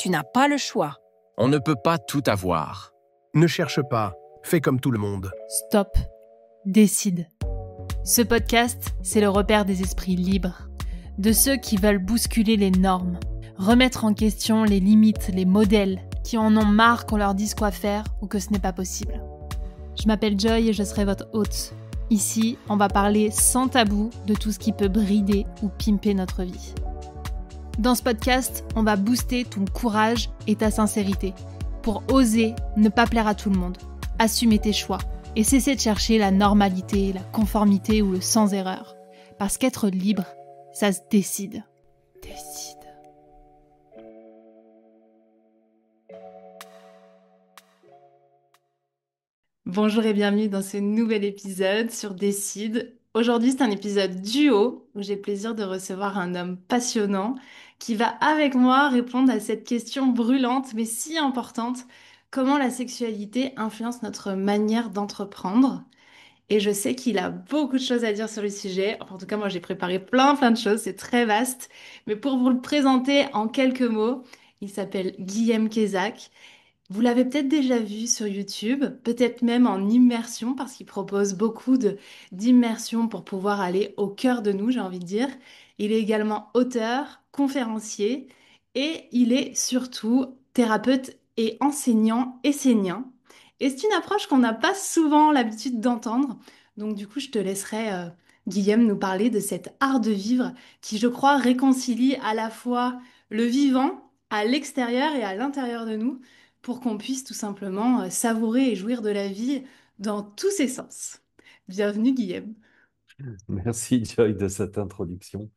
tu n'as pas le choix. On ne peut pas tout avoir. Ne cherche pas, fais comme tout le monde. Stop. Décide. Ce podcast, c'est le repère des esprits libres, de ceux qui veulent bousculer les normes, remettre en question les limites, les modèles, qui en ont marre qu'on leur dise quoi faire ou que ce n'est pas possible. Je m'appelle Joy et je serai votre hôte. Ici, on va parler sans tabou de tout ce qui peut brider ou pimper notre vie. Dans ce podcast, on va booster ton courage et ta sincérité pour oser ne pas plaire à tout le monde, assumer tes choix et cesser de chercher la normalité, la conformité ou le sans erreur. Parce qu'être libre, ça se décide. Décide. Bonjour et bienvenue dans ce nouvel épisode sur Décide. Aujourd'hui, c'est un épisode duo où j'ai le plaisir de recevoir un homme passionnant qui va avec moi répondre à cette question brûlante mais si importante: comment la sexualité influence notre manière d'entreprendre? Et je sais qu'il a beaucoup de choses à dire sur le sujet. Enfin, en tout cas, moi, j'ai préparé plein de choses. C'est très vaste. Mais pour vous le présenter en quelques mots, il s'appelle Guillaume Quézac. Vous l'avez peut-être déjà vu sur YouTube, peut-être même en immersion, parce qu'il propose beaucoup d'immersion pour pouvoir aller au cœur de nous, j'ai envie de dire. Il est également auteur, conférencier et il est surtout thérapeute et enseignant essénien. Et c'est une approche qu'on n'a pas souvent l'habitude d'entendre. Donc du coup, je te laisserai, Guillaume, nous parler de cet art de vivre qui, je crois, réconcilie à la fois le vivant à l'extérieur et à l'intérieur de nous pour qu'on puisse tout simplement savourer et jouir de la vie dans tous ses sens. Bienvenue Guillaume. Merci Joy de cette introduction.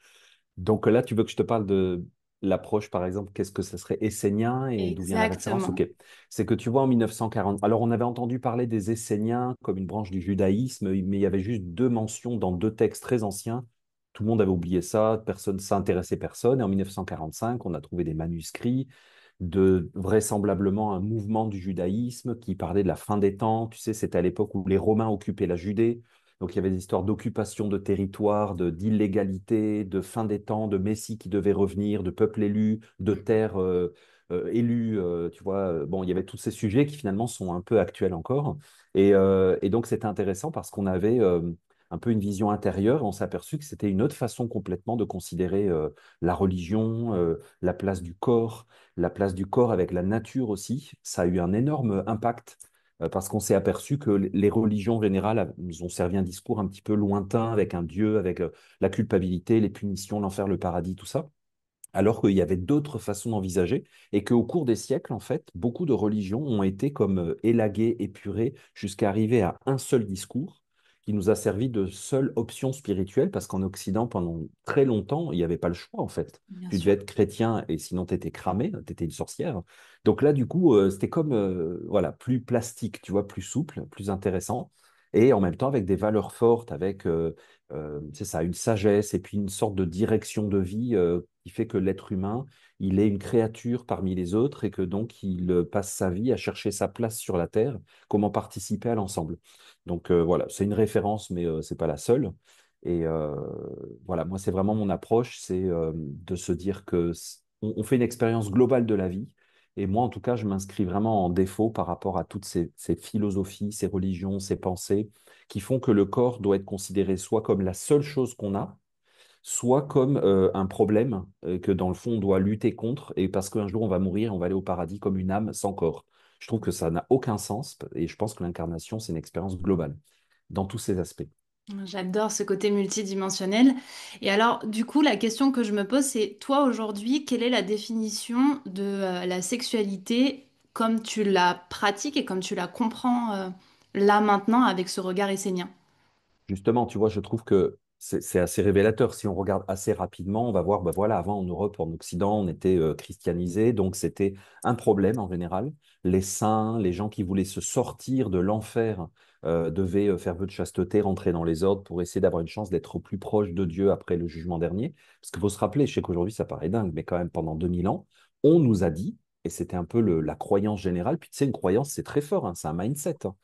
Donc là, tu veux que je te parle de l'approche, par exemple, qu'est-ce que ça serait essénien et d'où vient la référence? Exactement. Ok. C'est que tu vois, en 1940, alors on avait entendu parler des Esséniens comme une branche du judaïsme, mais il y avait juste deux mentions dans deux textes très anciens. Tout le monde avait oublié ça, personne s'intéressait personne. Et en 1945, on a trouvé des manuscrits de vraisemblablement un mouvement du judaïsme qui parlait de la fin des temps. Tu sais, c'était à l'époque où les Romains occupaient la Judée. Donc il y avait des histoires d'occupation de territoire, d'illégalité, de fin des temps, de Messie qui devait revenir, de peuple élu, de terre élue. Tu vois, bon, il y avait tous ces sujets qui finalement sont un peu actuels encore. Et donc c'était intéressant parce qu'on avait un peu une vision intérieure. On s'est aperçu que c'était une autre façon complètement de considérer la religion, la place du corps avec la nature aussi. Ça a eu un énorme impact parce qu'on s'est aperçu que les religions générales nous ont servi un discours un petit peu lointain avec un Dieu, avec la culpabilité, les punitions, l'enfer, le paradis, tout ça, alors qu'il y avait d'autres façons d'envisager et qu'au cours des siècles, en fait, beaucoup de religions ont été comme élaguées, épurées, jusqu'à arriver à un seul discours qui nous a servi de seule option spirituelle, parce qu'en Occident, pendant très longtemps, il n'y avait pas le choix, en fait. Bien Tu devais sûr. être chrétien et sinon tu étais cramé, tu étais une sorcière. Donc là, du coup, c'était comme voilà, plus plastique, tu vois, plus souple, plus intéressant. Et en même temps, avec des valeurs fortes, avec c'est ça, une sagesse et puis une sorte de direction de vie qui fait que l'être humain, il est une créature parmi les autres et que donc il passe sa vie à chercher sa place sur la Terre, comment participer à l'ensemble. Donc voilà, c'est une référence, mais c'est pas la seule. Et voilà, moi, c'est vraiment mon approche, c'est de se dire que on fait une expérience globale de la vie. Et moi, en tout cas, je m'inscris vraiment en défaut par rapport à toutes ces philosophies, ces religions, ces pensées qui font que le corps doit être considéré soit comme la seule chose qu'on a, soit comme un problème que dans le fond on doit lutter contre, et parce qu'un jour on va mourir, on va aller au paradis comme une âme sans corps. Je trouve que ça n'a aucun sens, et je pense que l'incarnation, c'est une expérience globale, dans tous ses aspects. J'adore ce côté multidimensionnel. Et alors, du coup, la question que je me pose, c'est toi aujourd'hui, quelle est la définition de la sexualité comme tu la pratiques et comme tu la comprends là maintenant avec ce regard essénien? Justement, tu vois, je trouve que c'est assez révélateur. Si on regarde assez rapidement, on va voir, ben voilà, avant en Europe, en Occident, on était christianisé, donc c'était un problème en général. Les saints, les gens qui voulaient se sortir de l'enfer devaient faire vœu de chasteté, rentrer dans les ordres pour essayer d'avoir une chance d'être au plus proche de Dieu après le jugement dernier. Parce qu'il faut se rappeler, je sais qu'aujourd'hui ça paraît dingue, mais quand même pendant 2000 ans, on nous a dit, et c'était un peu la croyance générale, puis tu sais, une croyance, c'est très fort, hein, c'est un mindset, hein,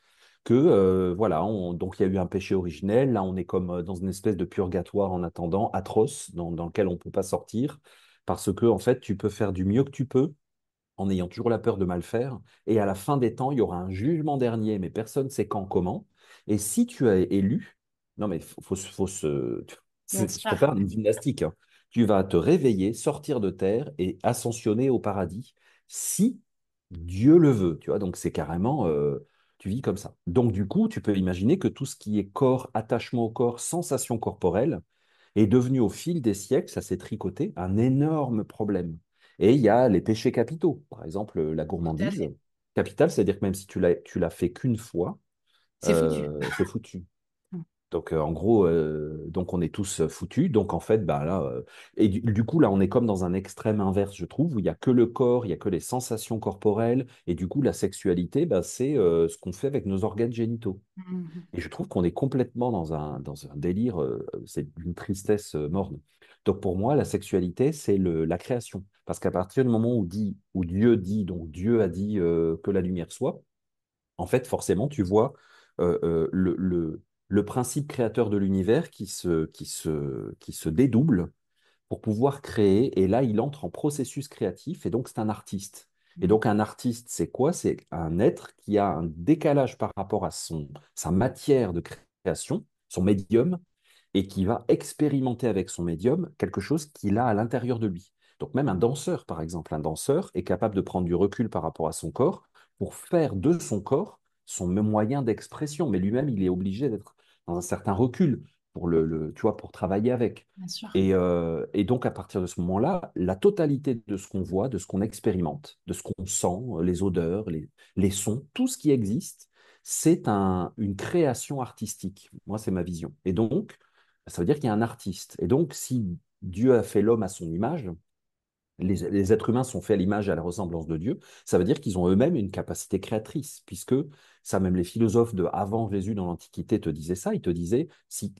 que voilà, donc il y a eu un péché originel, là on est comme dans une espèce de purgatoire en attendant, atroce, dans lequel on ne peut pas sortir, parce que en fait tu peux faire du mieux que tu peux en ayant toujours la peur de mal faire. Et à la fin des temps, il y aura un jugement dernier, mais personne ne sait quand, comment. Et si tu es élu, non mais Bien je peux sûr. faire une gymnastique, hein. Tu vas te réveiller, sortir de terre et ascensionner au paradis si Dieu le veut, tu vois. Donc c'est carrément, tu vis comme ça. Donc du coup, tu peux imaginer que tout ce qui est corps, attachement au corps, sensation corporelle, est devenu au fil des siècles, ça s'est tricoté, un énorme problème. Et il y a les péchés capitaux, par exemple la Tout à gourmandise. fait. Capitale, c'est-à-dire que même si tu l'as fait qu'une fois, C'est foutu. c'est foutu. Donc, en gros, donc on est tous foutus. Donc, en fait, bah, là, et du coup, là, on est comme dans un extrême inverse, je trouve, où il n'y a que le corps, il n'y a que les sensations corporelles. Et du coup, la sexualité, bah, c'est ce qu'on fait avec nos organes génitaux. Mhm. Et je trouve qu'on est complètement dans un délire, c'est d'une tristesse morne. Donc, pour moi, la sexualité, c'est la création. Parce qu'à partir du moment où Dieu dit, donc Dieu a dit que la lumière soit, en fait, forcément, tu vois le principe créateur de l'univers qui se dédouble pour pouvoir créer. Et là, il entre en processus créatif, et donc c'est un artiste. Et donc un artiste, c'est quoi? C'est un être qui a un décalage par rapport à sa matière de création, son médium, et qui va expérimenter avec son médium quelque chose qu'il a à l'intérieur de lui. Donc même un danseur, par exemple, un danseur est capable de prendre du recul par rapport à son corps pour faire de son corps son moyen d'expression. Mais lui-même, il est obligé d'être dans un certain recul pour tu vois, pour travailler avec. Bien sûr. Et donc, à partir de ce moment-là, la totalité de ce qu'on voit, de ce qu'on expérimente, de ce qu'on sent, les odeurs, les sons, tout ce qui existe, c'est une création artistique. Moi, c'est ma vision. Et donc, ça veut dire qu'il y a un artiste. Et donc, si Dieu a fait l'homme à son image, les êtres humains sont faits à l'image et à la ressemblance de Dieu, ça veut dire qu'ils ont eux-mêmes une capacité créatrice, puisque ça, même les philosophes de avant Jésus dans l'Antiquité te disaient ça, ils te disaient, si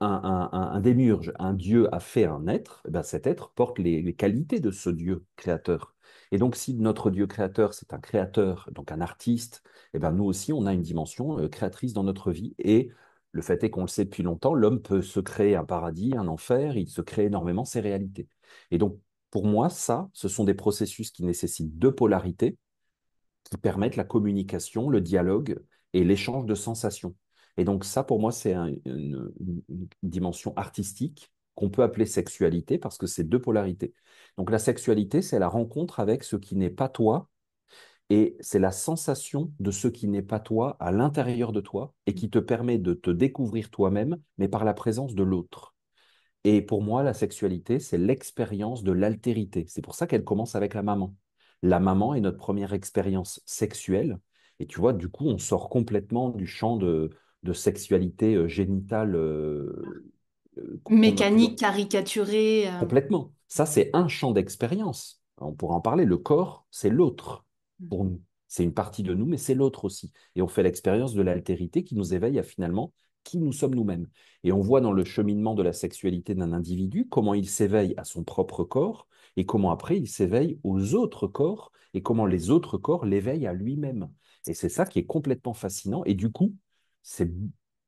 un démiurge, un Dieu a fait un être, eh ben cet être porte les qualités de ce Dieu créateur. Et donc, si notre Dieu créateur, c'est un créateur, donc un artiste, eh ben nous aussi, on a une dimension créatrice dans notre vie. Et le fait est qu'on le sait depuis longtemps, l'homme peut se créer un paradis, un enfer, il se crée énormément ses réalités. Et donc, pour moi, ça, ce sont des processus qui nécessitent deux polarités, qui permettent la communication, le dialogue et l'échange de sensations. Et donc, ça, pour moi, c'est une dimension artistique qu'on peut appeler sexualité parce que c'est deux polarités. Donc, la sexualité, c'est la rencontre avec ce qui n'est pas toi et c'est la sensation de ce qui n'est pas toi à l'intérieur de toi et qui te permet de te découvrir toi-même, mais par la présence de l'autre. Et pour moi, la sexualité, c'est l'expérience de l'altérité. C'est pour ça qu'elle commence avec la maman. La maman est notre première expérience sexuelle. Et tu vois, du coup, on sort complètement du champ de sexualité génitale qu'on a pu. Mécanique, caricaturée. Complètement. Ça, c'est un champ d'expérience. On pourra en parler. Le corps, c'est l'autre pour nous. C'est une partie de nous, mais c'est l'autre aussi. Et on fait l'expérience de l'altérité qui nous éveille à finalement qui nous sommes nous-mêmes. Et on voit dans le cheminement de la sexualité d'un individu comment il s'éveille à son propre corps et comment après il s'éveille aux autres corps et comment les autres corps l'éveillent à lui-même. Et c'est ça qui est complètement fascinant. Et du coup, c'est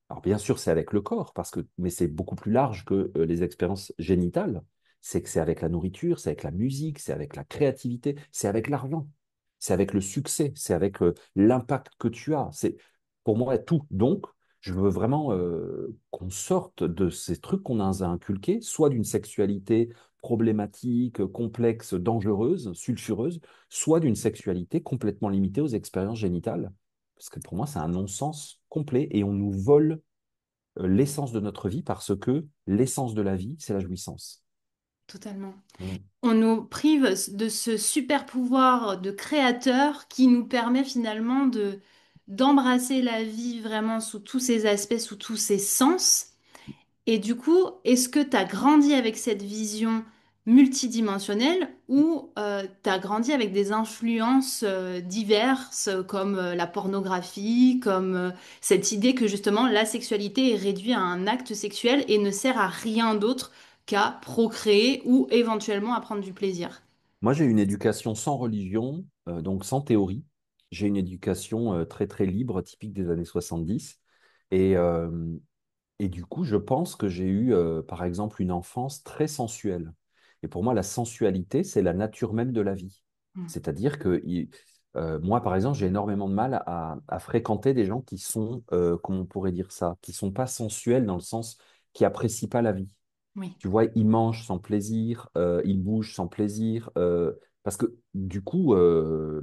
alors bien sûr, c'est avec le corps, mais c'est beaucoup plus large que les expériences génitales. C'est que c'est avec la nourriture, c'est avec la musique, c'est avec la créativité, c'est avec l'argent, c'est avec le succès, c'est avec l'impact que tu as. C'est pour moi tout. Donc, je veux vraiment qu'on sorte de ces trucs qu'on a inculqués, soit d'une sexualité problématique, complexe, dangereuse, sulfureuse, soit d'une sexualité complètement limitée aux expériences génitales. Parce que pour moi, c'est un non-sens complet et on nous vole l'essence de notre vie parce que l'essence de la vie, c'est la jouissance. Totalement. Mm. On nous prive de ce super pouvoir de créateur qui nous permet finalement d'embrasser la vie vraiment sous tous ses aspects, sous tous ses sens. Et du coup, est-ce que tu as grandi avec cette vision multidimensionnelle ou tu as grandi avec des influences diverses comme la pornographie, comme cette idée que justement la sexualité est réduite à un acte sexuel et ne sert à rien d'autre qu'à procréer ou éventuellement à prendre du plaisir? Moi, j'ai une éducation sans religion, donc sans théorie. J'ai une éducation très, très libre, typique des années 70. Et, euh, et du coup, je pense que j'ai eu, par exemple, une enfance très sensuelle. Et pour moi, la sensualité, c'est la nature même de la vie. Mm. C'est-à-dire que moi, par exemple, j'ai énormément de mal à fréquenter des gens qui sont, comment on pourrait dire ça, qui sont pas sensuels dans le sens qui apprécient pas la vie. Oui. Tu vois, ils mangent sans plaisir, ils bougent sans plaisir, parce que du coup,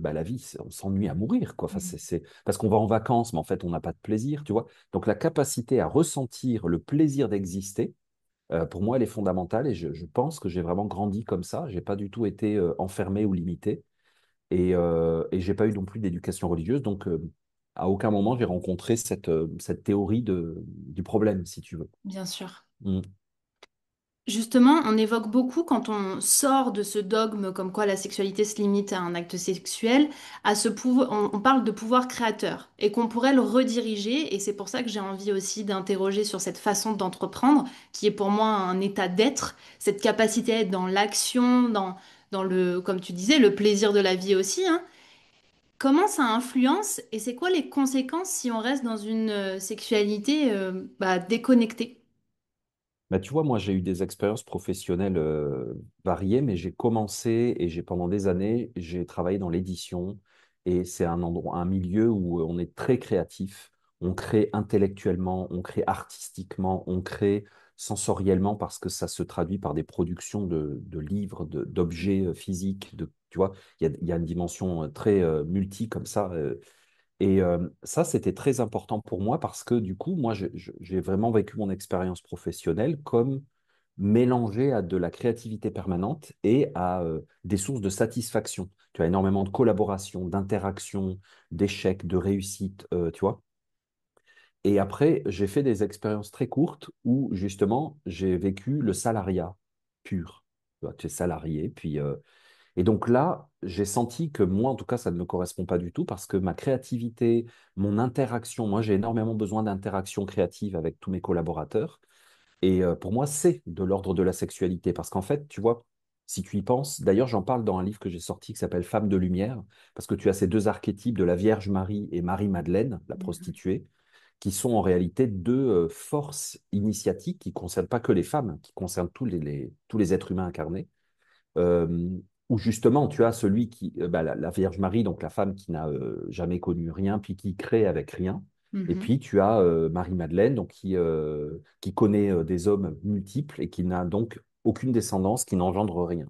bah, la vie, on s'ennuie à mourir, quoi. Enfin, Mm. parce qu'on va en vacances, mais en fait, on n'a pas de plaisir, tu vois. Donc, la capacité à ressentir le plaisir d'exister, pour moi, elle est fondamentale et je pense que j'ai vraiment grandi comme ça. J'ai pas du tout été enfermé ou limité et j'ai pas eu non plus d'éducation religieuse. Donc, à aucun moment, j'ai rencontré cette théorie du problème, si tu veux. Bien sûr. Mm. Justement, on évoque beaucoup quand on sort de ce dogme comme quoi la sexualité se limite à un acte sexuel, à ce pouvoir, on parle de pouvoir créateur et qu'on pourrait le rediriger. Et c'est pour ça que j'ai envie aussi d'interroger sur cette façon d'entreprendre, qui est pour moi un état d'être, cette capacité à être dans l'action, dans le, comme tu disais, le plaisir de la vie aussi, hein. Comment ça influence et c'est quoi les conséquences si on reste dans une sexualité déconnectée? Bah, tu vois, moi, j'ai eu des expériences professionnelles variées, mais j'ai commencé et pendant des années, j'ai travaillé dans l'édition et c'est un endroit, un milieu où on est très créatif. On crée intellectuellement, on crée artistiquement, on crée sensoriellement parce que ça se traduit par des productions de livres, d'objets physiques. Tu vois, il y a une dimension très multi comme ça. Ça, c'était très important pour moi parce que du coup, moi, j'ai vraiment vécu mon expérience professionnelle comme mélangée à de la créativité permanente et à des sources de satisfaction. Tu as énormément de collaboration, d'interaction, d'échecs, de réussite, tu vois. Et après, j'ai fait des expériences très courtes où justement, j'ai vécu le salariat pur. Tu vois, tu es salarié, puis et donc là, j'ai senti que moi, en tout cas, ça ne me correspond pas du tout parce que ma créativité, mon interaction, moi, j'ai énormément besoin d'interaction créative avec tous mes collaborateurs. Et pour moi, c'est de l'ordre de la sexualité parce qu'en fait, tu vois, si tu y penses, d'ailleurs, j'en parle dans un livre que j'ai sorti qui s'appelle Femme de lumière, parce que tu as ces deux archétypes de la Vierge Marie et Marie-Madeleine, la prostituée, qui sont en réalité deux forces initiatiques qui ne concernent pas que les femmes, qui concernent tous les êtres humains incarnés euh, où justement tu as celui qui, la Vierge Marie, donc la femme qui n'a jamais connu rien, puis qui crée avec rien. Et Mhm. puis tu as Marie-Madeleine, donc qui connaît des hommes multiples et qui n'a donc aucune descendance, qui n'engendre rien.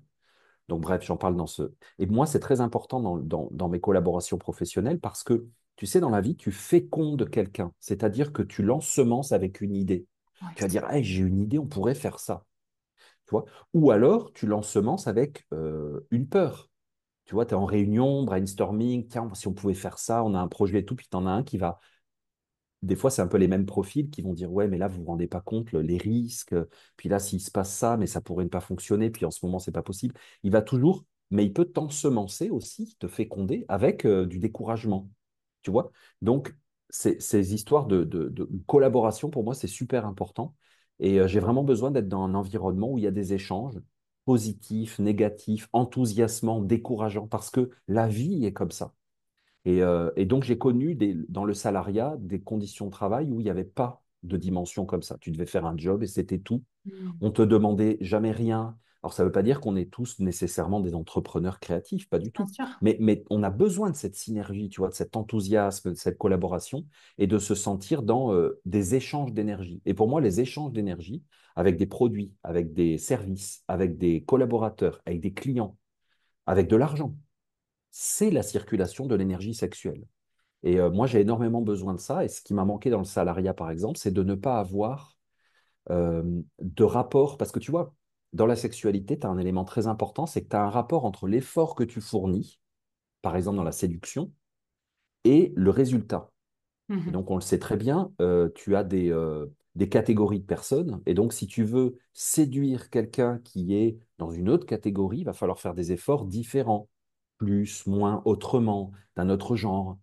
Donc bref, j'en parle dans ce... Et moi, c'est très important dans mes collaborations professionnelles parce que, tu sais, dans la vie, tu fécondes quelqu'un, c'est-à-dire que tu l'ensemences avec une idée. Ouais. Tu vas dire, hey, j'ai une idée, on pourrait faire ça. Tu vois? Ou alors, tu l'ensemences avec une peur. Tu vois, tu es en réunion, brainstorming, tiens, si on pouvait faire ça, on a un projet et tout, puis tu en as un qui va. Des fois, c'est un peu les mêmes profils qui vont dire, ouais, mais là, vous vous rendez pas compte les risques. Puis là, s'il se passe ça, mais ça pourrait ne pas fonctionner, puis en ce moment, c'est pas possible. Il va toujours, mais il peut t'ensemencer aussi, te féconder avec du découragement. Tu vois? Donc, ces histoires de collaboration, pour moi, c'est super important. Et j'ai vraiment besoin d'être dans un environnement où il y a des échanges positifs, négatifs, enthousiasmants, décourageants, parce que la vie est comme ça. Et donc, j'ai connu dans le salariat des conditions de travail où il n'y avait pas de dimension comme ça. Tu devais faire un job et c'était tout. Mhm. On te demandait jamais rien. Alors, ça ne veut pas dire qu'on est tous nécessairement des entrepreneurs créatifs, pas du Bien tout. sûr. Mais on a besoin de cette synergie, tu vois, de cet enthousiasme, de cette collaboration et de se sentir dans des échanges d'énergie. Et pour moi, les échanges d'énergie avec des produits, avec des services, avec des collaborateurs, avec des clients, avec de l'argent, c'est la circulation de l'énergie sexuelle. Et moi, j'ai énormément besoin de ça. Et ce qui m'a manqué dans le salariat, par exemple, c'est de ne pas avoir euh, de rapport. Parce que tu vois, dans la sexualité, tu as un élément très important, c'est que tu as un rapport entre l'effort que tu fournis, par exemple dans la séduction, et le résultat. Et Mhm. donc, on le sait très bien, tu as des catégories de personnes. Et donc, si tu veux séduire quelqu'un qui est dans une autre catégorie, il va falloir faire des efforts différents, plus, moins, autrement, d'un autre genre.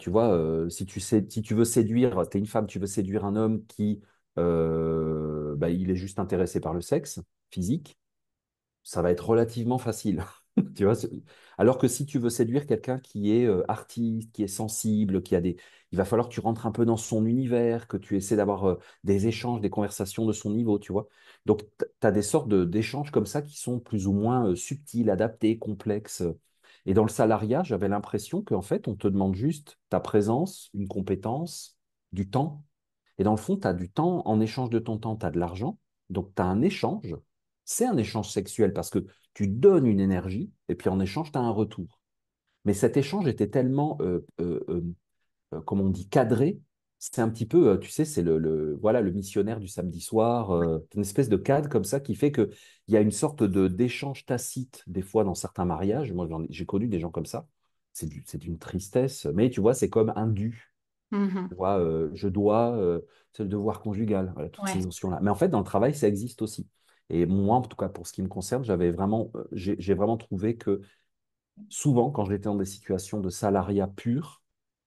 Tu vois, si tu veux séduire, tu es une femme, tu veux séduire un homme qui, il est juste intéressé par le sexe physique, ça va être relativement facile. Tu vois, alors que si tu veux séduire quelqu'un qui est artiste, qui est sensible, il va falloir que tu rentres un peu dans son univers, que tu essaies d'avoir des échanges, des conversations de son niveau, tu vois. Donc, tu as des sortes d'échanges comme ça qui sont plus ou moins subtils, adaptés, complexes. Et dans le salariat, j'avais l'impression qu'en fait, on te demande juste ta présence, une compétence, du temps. Et dans le fond, tu as du temps, en échange de ton temps, tu as de l'argent. Donc, tu as un échange. C'est un échange sexuel parce que tu donnes une énergie et puis en échange, tu as un retour. Mais cet échange était tellement, comme on dit, cadré. C'est un petit peu, tu sais, c'est voilà, le missionnaire du samedi soir, une espèce de cadre comme ça qui fait qu'il y a une sorte d'échange tacite, des fois, dans certains mariages. Moi, j'ai connu des gens comme ça. C'est d'une tristesse, mais tu vois, c'est comme un dû. Tu Mhm. vois, je dois, c'est le devoir conjugal, voilà, toutes ces Ouais. notions-là. Mais en fait, dans le travail, ça existe aussi. Et moi, en tout cas, pour ce qui me concerne, j'ai vraiment trouvé que souvent, quand j'étais dans des situations de salariat pur,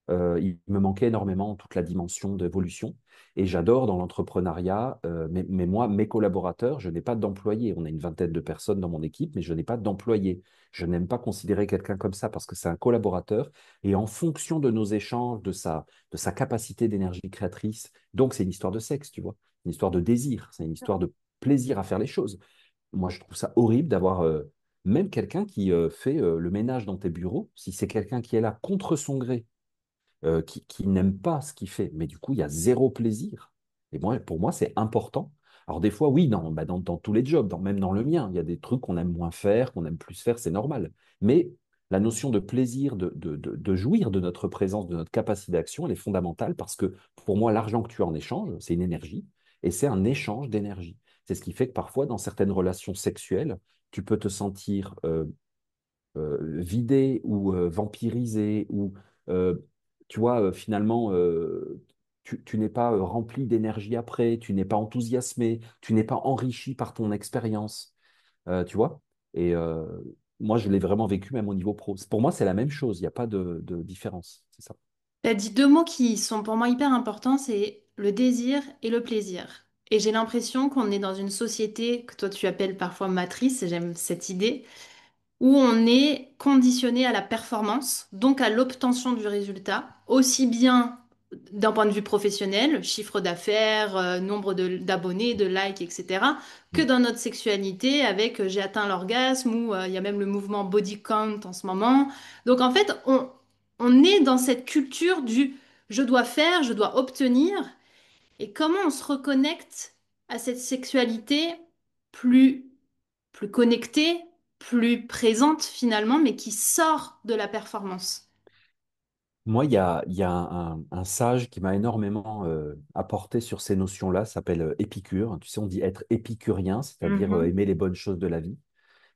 il me manquait énormément toute la dimension d'évolution. Et j'adore dans l'entrepreneuriat, mais moi, mes collaborateurs, je n'ai pas d'employés. On a une vingtaine de personnes dans mon équipe, mais je n'ai pas d'employés. Je n'aime pas considérer quelqu'un comme ça parce que c'est un collaborateur. Et en fonction de nos échanges, de sa capacité d'énergie créatrice, donc c'est une histoire de sexe, tu vois, une histoire de désir, c'est une histoire de plaisir à faire les choses. Moi, je trouve ça horrible d'avoir même quelqu'un qui fait le ménage dans tes bureaux, si c'est quelqu'un qui est là contre son gré qui n'aiment pas ce qu'il fait, mais du coup, il y a zéro plaisir. Et moi, pour moi, c'est important. Alors, des fois, oui, dans tous les jobs, même dans le mien, il y a des trucs qu'on aime moins faire, qu'on aime plus faire, c'est normal. Mais la notion de plaisir, de jouir de notre présence, de notre capacité d'action, elle est fondamentale parce que pour moi, l'argent que tu as en échange, c'est une énergie et c'est un échange d'énergie. C'est ce qui fait que parfois, dans certaines relations sexuelles, tu peux te sentir vidé ou vampirisé ou euh, tu vois finalement tu n'es pas rempli d'énergie après, tu n'es pas enthousiasmé, tu n'es pas enrichi par ton expérience, tu vois. Et moi je l'ai vraiment vécu même au niveau pro. Pour moi c'est la même chose, il n'y a pas de différence, c'est ça. Tu as dit deux mots qui sont pour moi hyper importants, c'est le désir et le plaisir. Et j'ai l'impression qu'on est dans une société que toi tu appelles parfois matrice, j'aime cette idée, où on est conditionné à la performance, donc à l'obtention du résultat, aussi bien d'un point de vue professionnel, chiffre d'affaires, nombre d'abonnés, de likes, etc., que Mm. dans notre sexualité avec j'ai atteint l'orgasme ou il y a même le mouvement body count en ce moment. Donc en fait, on est dans cette culture du je dois faire, je dois obtenir, et comment on se reconnecte à cette sexualité plus plus connectée, plus présente finalement, mais qui sort de la performance. Moi, il y a un sage qui m'a énormément apporté sur ces notions-là, s'appelle Épicure. Tu sais, on dit être épicurien, c'est-à-dire Mhm. aimer les bonnes choses de la vie.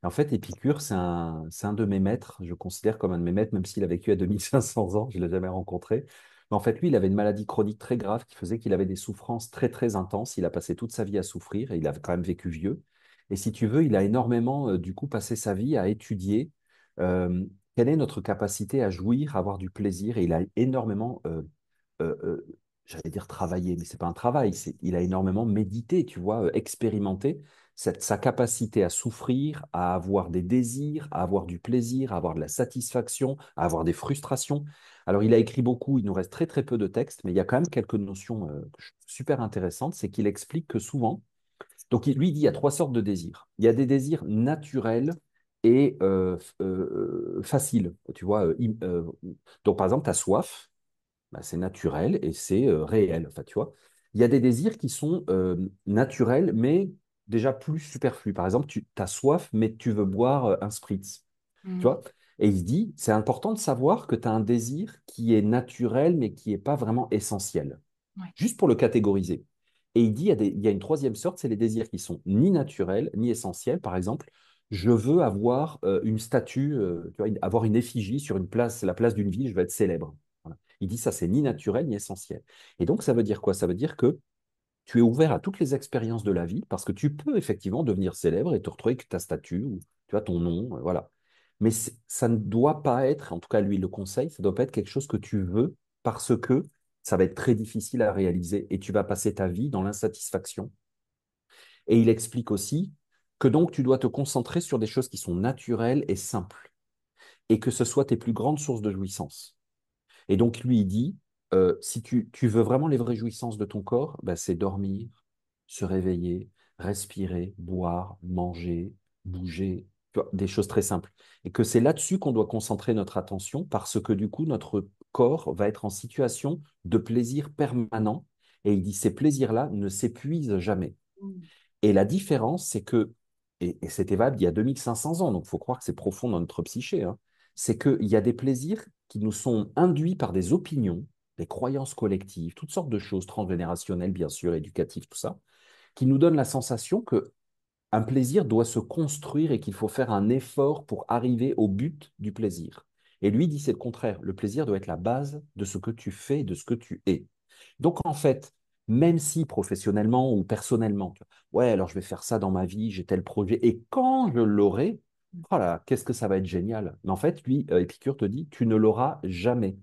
En fait, Épicure, c'est un de mes maîtres. Je le considère comme un de mes maîtres, même s'il a vécu à 2500 ans, je ne l'ai jamais rencontré. Mais en fait, lui, il avait une maladie chronique très grave qui faisait qu'il avait des souffrances très, très intenses. Il a passé toute sa vie à souffrir et il a quand même vécu vieux. Et si tu veux, il a énormément, du coup, passé sa vie à étudier euh, quelle est notre capacité à jouir, à avoir du plaisir. Et il a énormément euh, euh, j'allais dire travailler, mais c'est pas un travail, il a énormément médité, tu vois, expérimenté sa capacité à souffrir, à avoir des désirs, à avoir du plaisir, à avoir de la satisfaction, à avoir des frustrations. Alors, il a écrit beaucoup, il nous reste très très peu de textes, mais il y a quand même quelques notions que je trouve super intéressantes, c'est qu'il explique que souvent, donc lui il dit il y a trois sortes de désirs. Il y a des désirs naturels et faciles, tu vois. Donc, par exemple, tu as soif, bah, c'est naturel et c'est réel. Enfin, tu vois, il y a des désirs qui sont naturels, mais déjà plus superflus. Par exemple, tu as soif, mais tu veux boire un spritz. Tu Mhm. vois? Et il se dit, c'est important de savoir que tu as un désir qui est naturel, mais qui n'est pas vraiment essentiel. Ouais. Juste pour le catégoriser. Et il dit, il y a une troisième sorte, c'est les désirs qui sont ni naturels, ni essentiels. Par exemple, je veux avoir une statue, tu vois, avoir une effigie sur une place, la place d'une ville, je veux être célèbre. Voilà. Il dit ça, c'est ni naturel ni essentiel. Et donc, ça veut dire quoi? Ça veut dire que tu es ouvert à toutes les expériences de la vie parce que tu peux effectivement devenir célèbre et te retrouver avec ta statue ou tu vois, ton nom, voilà. Mais ça ne doit pas être, en tout cas lui il le conseille, ça ne doit pas être quelque chose que tu veux parce que ça va être très difficile à réaliser et tu vas passer ta vie dans l'insatisfaction. Et il explique aussi que donc tu dois te concentrer sur des choses qui sont naturelles et simples et que ce soit tes plus grandes sources de jouissance. Et donc, lui, il dit, si tu veux vraiment les vraies jouissances de ton corps, ben, c'est dormir, se réveiller, respirer, boire, manger, bouger. Tu vois, des choses très simples. Et que c'est là-dessus qu'on doit concentrer notre attention parce que du coup, notre corps va être en situation de plaisir permanent. Et il dit, ces plaisirs-là ne s'épuisent jamais. Mm. Et la différence, c'est que, et c'était valable il y a 2500 ans, donc il faut croire que c'est profond dans notre psyché, hein, c'est qu'il y a des plaisirs qui nous sont induits par des opinions, des croyances collectives, toutes sortes de choses transgénérationnelles, bien sûr, éducatives, tout ça, qui nous donnent la sensation que un plaisir doit se construire et qu'il faut faire un effort pour arriver au but du plaisir. Et lui dit c'est le contraire. Le plaisir doit être la base de ce que tu fais, de ce que tu es. Donc en fait, même si professionnellement ou personnellement, tu vois, ouais, alors je vais faire ça dans ma vie, j'ai tel projet, et quand je l'aurai, voilà, qu'est-ce que ça va être génial. Mais en fait, lui, Épicure te dit, tu ne l'auras jamais.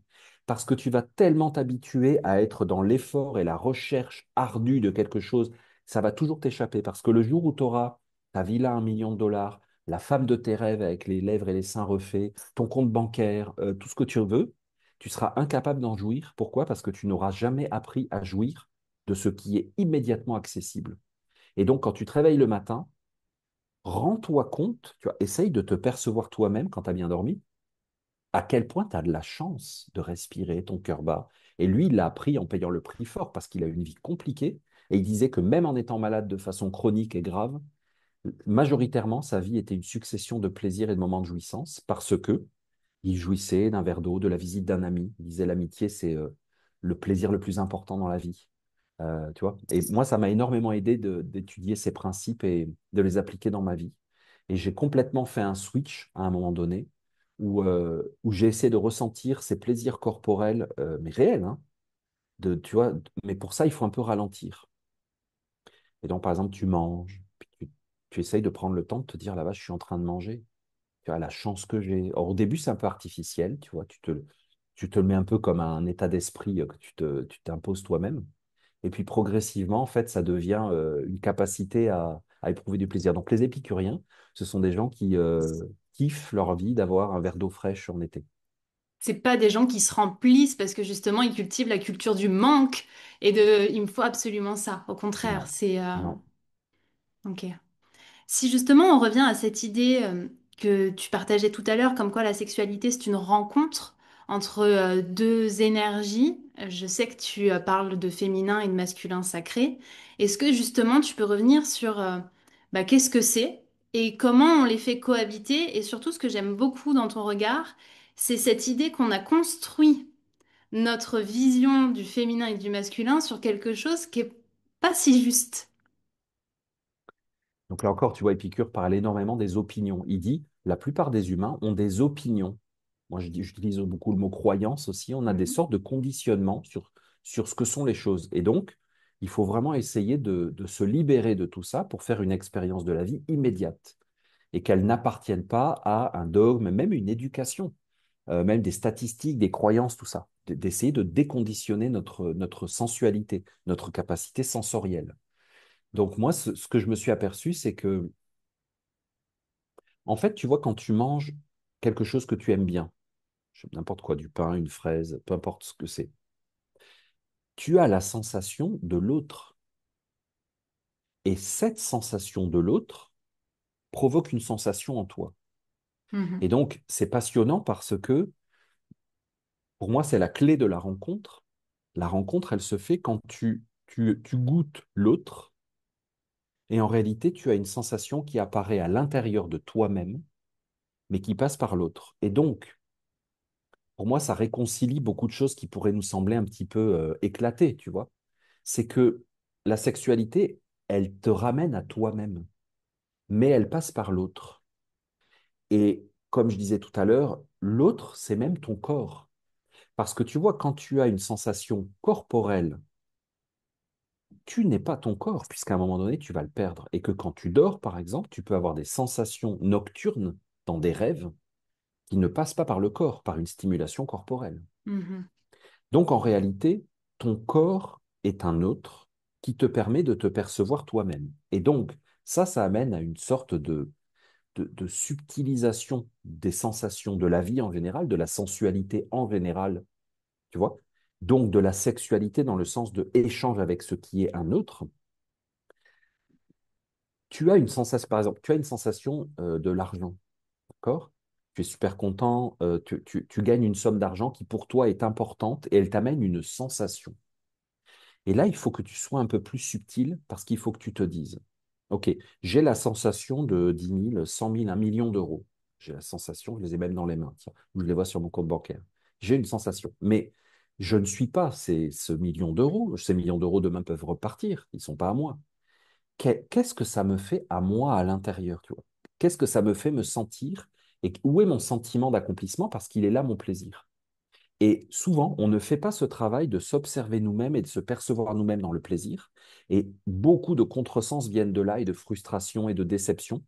Parce que tu vas tellement t'habituer à être dans l'effort et la recherche ardue de quelque chose, ça va toujours t'échapper. Parce que le jour où tu auras ta villa à 1 million de dollars, la femme de tes rêves avec les lèvres et les seins refaits, ton compte bancaire, tout ce que tu veux, tu seras incapable d'en jouir. Pourquoi? Parce que tu n'auras jamais appris à jouir de ce qui est immédiatement accessible. Et donc, quand tu te réveilles le matin, rends-toi compte, tu vois, essaye de te percevoir toi-même quand tu as bien dormi, à quel point tu as de la chance de respirer ton cœur bas. Et lui, il l'a appris en payant le prix fort parce qu'il a une vie compliquée. Et il disait que même en étant malade de façon chronique et grave, majoritairement, sa vie était une succession de plaisirs et de moments de jouissance parce que il jouissait d'un verre d'eau, de la visite d'un ami. Il disait l'amitié, c'est le plaisir le plus important dans la vie. Tu vois? Et moi, ça m'a énormément aidé d'étudier ces principes et de les appliquer dans ma vie. Et j'ai complètement fait un switch à un moment donné où j'ai essayé de ressentir ces plaisirs corporels, mais réels, hein, tu vois, mais pour ça, il faut un peu ralentir. Et donc, par exemple, tu manges, puis tu essayes de prendre le temps de te dire, la vache, je suis en train de manger. Tu as la chance que j'ai. Or, au début, c'est un peu artificiel, tu vois, tu te le mets un peu comme un état d'esprit que tu t'imposes toi-même. Et puis, progressivement, en fait, ça devient une capacité à éprouver du plaisir. Donc, les épicuriens, ce sont des gens qui kiffent leur vie d'avoir un verre d'eau fraîche en été. C'est pas des gens qui se remplissent parce que justement ils cultivent la culture du manque et de il me faut absolument ça. Au contraire, Non, c'est non. ok. Si justement on revient à cette idée que tu partageais tout à l'heure, comme quoi la sexualité c'est une rencontre entre deux énergies, je sais que tu parles de féminin et de masculin sacré. Est-ce que justement tu peux revenir sur bah, qu'est-ce que c'est et comment on les fait cohabiter? Et surtout ce que j'aime beaucoup dans ton regard, c'est cette idée qu'on a construit notre vision du féminin et du masculin sur quelque chose qui est pas si juste. Donc là encore, tu vois, Épicure parle énormément des opinions. Il dit, la plupart des humains ont des opinions. Moi, j'utilise beaucoup le mot croyance aussi. On a des Mhm. sortes de conditionnements sur ce que sont les choses. Et donc, il faut vraiment essayer de se libérer de tout ça pour faire une expérience de la vie immédiate et qu'elle n'appartienne pas à un dogme, même une éducation, même des statistiques, des croyances, tout ça. D'essayer de déconditionner notre sensualité, notre capacité sensorielle. Donc moi, ce que je me suis aperçu, c'est que, en fait, tu vois, quand tu manges quelque chose que tu aimes bien, n'importe quoi, du pain, une fraise, peu importe ce que c'est, tu as la sensation de l'autre. Et cette sensation de l'autre provoque une sensation en toi. Et Mhm. donc, c'est passionnant parce que, pour moi, c'est la clé de la rencontre. La rencontre, elle se fait quand tu goûtes l'autre et en réalité, tu as une sensation qui apparaît à l'intérieur de toi-même, mais qui passe par l'autre. Et donc, pour moi, ça réconcilie beaucoup de choses qui pourraient nous sembler un petit peu éclatées, tu vois. C'est que la sexualité, elle te ramène à toi-même, mais elle passe par l'autre. Et comme je disais tout à l'heure, l'autre, c'est même ton corps. Parce que tu vois, quand tu as une sensation corporelle, tu n'es pas ton corps, puisqu'à un moment donné, tu vas le perdre. Et que quand tu dors, par exemple, tu peux avoir des sensations nocturnes dans des rêves qui ne passent pas par le corps, par une stimulation corporelle. Mhm. Donc en réalité, ton corps est un autre qui te permet de te percevoir toi-même. Et donc, ça amène à une sorte de subtilisation des sensations de la vie en général, de la sensualité en général, tu vois. Donc de la sexualité dans le sens de échange avec ce qui est un autre. Tu as une sensation, par exemple, tu as une sensation de l'argent, d'accord? Tu es super content, tu gagnes une somme d'argent qui pour toi est importante et elle t'amène une sensation. Et là, il faut que tu sois un peu plus subtil parce qu'il faut que tu te dises, OK, j'ai la sensation de 10 000, 100 000, 1 million d'euros. J'ai la sensation, je les ai même dans les mains, tiens, je les vois sur mon compte bancaire. J'ai une sensation, mais je ne suis pas ce million d'euros. Ces millions d'euros demain peuvent repartir, ils ne sont pas à moi. Qu'est-ce que ça me fait à moi à l'intérieur, tu vois? Qu'est-ce que ça me fait me sentir et où est mon sentiment d'accomplissement parce qu'il est là mon plaisir. Et souvent, on ne fait pas ce travail de s'observer nous-mêmes et de se percevoir nous-mêmes dans le plaisir. Et beaucoup de contresens viennent de là et de frustration et de déception.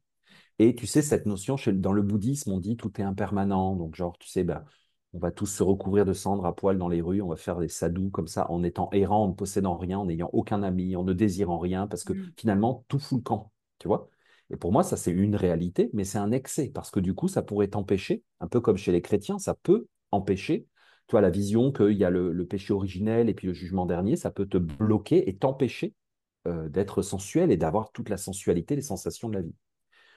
Et tu sais, cette notion, dans le bouddhisme, on dit tout est impermanent. Donc, genre, tu sais, ben, on va tous se recouvrir de cendres à poil dans les rues, on va faire des sadhus comme ça, en étant errant, en ne possédant rien, en n'ayant aucun ami, en ne désirant rien, parce que Mm. finalement, tout fout le camp, tu vois. Et pour moi, ça, c'est une réalité, mais c'est un excès, parce que du coup, ça pourrait t'empêcher, un peu comme chez les chrétiens, ça peut empêcher, tu vois, la vision qu'il y a le péché originel et puis le jugement dernier, ça peut te bloquer et t'empêcher d'être sensuel et d'avoir toute la sensualité, les sensations de la vie.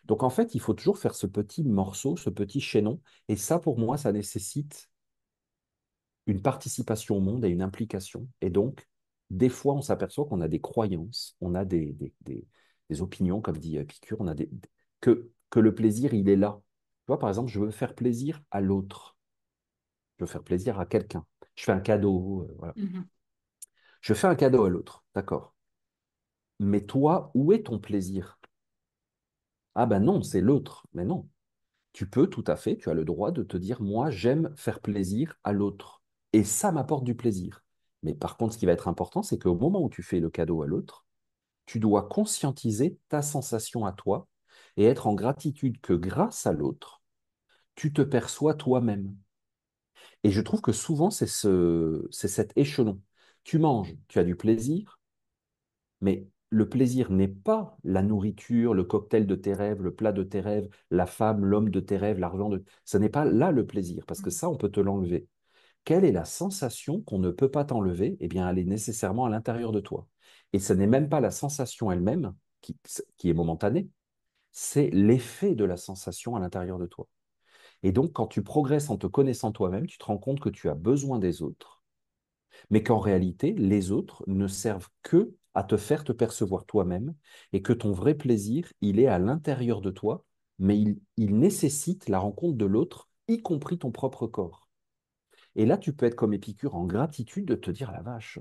Donc en fait, il faut toujours faire ce petit morceau, ce petit chaînon. Et ça, pour moi, ça nécessite une participation au monde et une implication. Et donc, des fois, on s'aperçoit qu'on a des croyances, on a des opinions, comme dit Épicure, que le plaisir, il est là. Tu vois, par exemple, je veux faire plaisir à l'autre. Je veux faire plaisir à quelqu'un. Je fais un cadeau, voilà. Mhm. Je fais un cadeau à l'autre, d'accord. Mais toi, où est ton plaisir? Ah ben non, c'est l'autre. Mais non. Tu peux tout à fait, tu as le droit de te dire, moi, j'aime faire plaisir à l'autre. Et ça m'apporte du plaisir. Mais par contre, ce qui va être important, c'est qu'au moment où tu fais le cadeau à l'autre, tu dois conscientiser ta sensation à toi et être en gratitude que grâce à l'autre, tu te perçois toi-même. Et je trouve que souvent, c'est cet échelon. Tu manges, tu as du plaisir, mais le plaisir n'est pas la nourriture, le cocktail de tes rêves, le plat de tes rêves, la femme, l'homme de tes rêves, l'argent de... Ce n'est pas là le plaisir, parce que ça, on peut te l'enlever. Quelle est la sensation qu'on ne peut pas t'enlever? Eh bien, elle est nécessairement à l'intérieur de toi. Et ce n'est même pas la sensation elle-même qui est momentanée, c'est l'effet de la sensation à l'intérieur de toi. Et donc, quand tu progresses en te connaissant toi-même, tu te rends compte que tu as besoin des autres mais qu'en réalité, les autres ne servent que à te faire te percevoir toi-même et que ton vrai plaisir, il est à l'intérieur de toi, mais il nécessite la rencontre de l'autre, y compris ton propre corps. Et là, tu peux être comme Épicure en gratitude de te dire, la vache,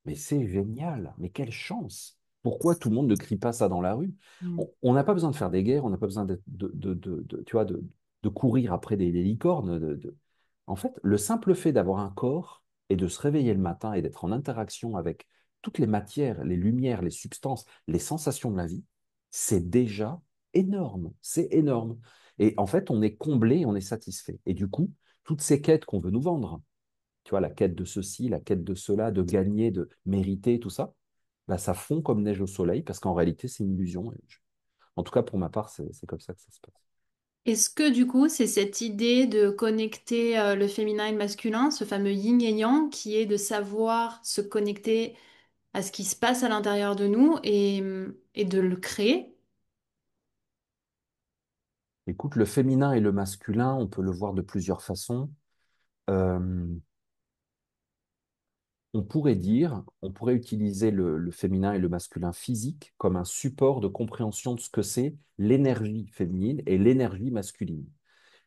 mais c'est génial, mais quelle chance. Pourquoi tout le monde ne crie pas ça dans la rue? Mm. On n'a pas besoin de faire des guerres, on n'a pas besoin tu vois, de courir après des licornes. En fait, le simple fait d'avoir un corps et de se réveiller le matin et d'être en interaction avec toutes les matières, les lumières, les substances, les sensations de la vie, c'est déjà énorme. C'est énorme. Et en fait, on est comblé, on est satisfait. Et du coup, toutes ces quêtes qu'on veut nous vendre, tu vois, la quête de ceci, la quête de cela, de gagner, de mériter, tout ça, bah, ça fond comme neige au soleil parce qu'en réalité, c'est une illusion. En tout cas, pour ma part, c'est comme ça que ça se passe. Est-ce que du coup, c'est cette idée de connecter le féminin et le masculin, ce fameux yin et yang, qui est de savoir se connecter à ce qui se passe à l'intérieur de nous et de le créer? Écoute, le féminin et le masculin, on peut le voir de plusieurs façons. Euh, on pourrait utiliser le féminin et le masculin physique comme un support de compréhension de ce que c'est l'énergie féminine et l'énergie masculine.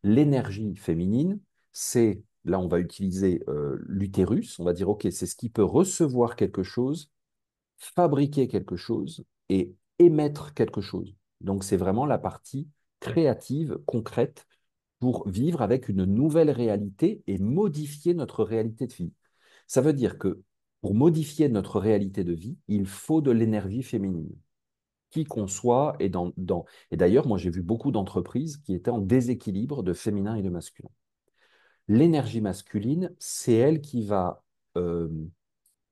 L'énergie féminine, c'est, là on va utiliser l'utérus, on va dire, OK, c'est ce qui peut recevoir quelque chose, fabriquer quelque chose et émettre quelque chose. Donc c'est vraiment la partie créative, concrète, pour vivre avec une nouvelle réalité et modifier notre réalité de vie. Ça veut dire que pour modifier notre réalité de vie, il faut de l'énergie féminine qui qu'on soit. Et d'ailleurs, moi, j'ai vu beaucoup d'entreprises qui étaient en déséquilibre de féminin et de masculin. L'énergie masculine, c'est elle qui va euh,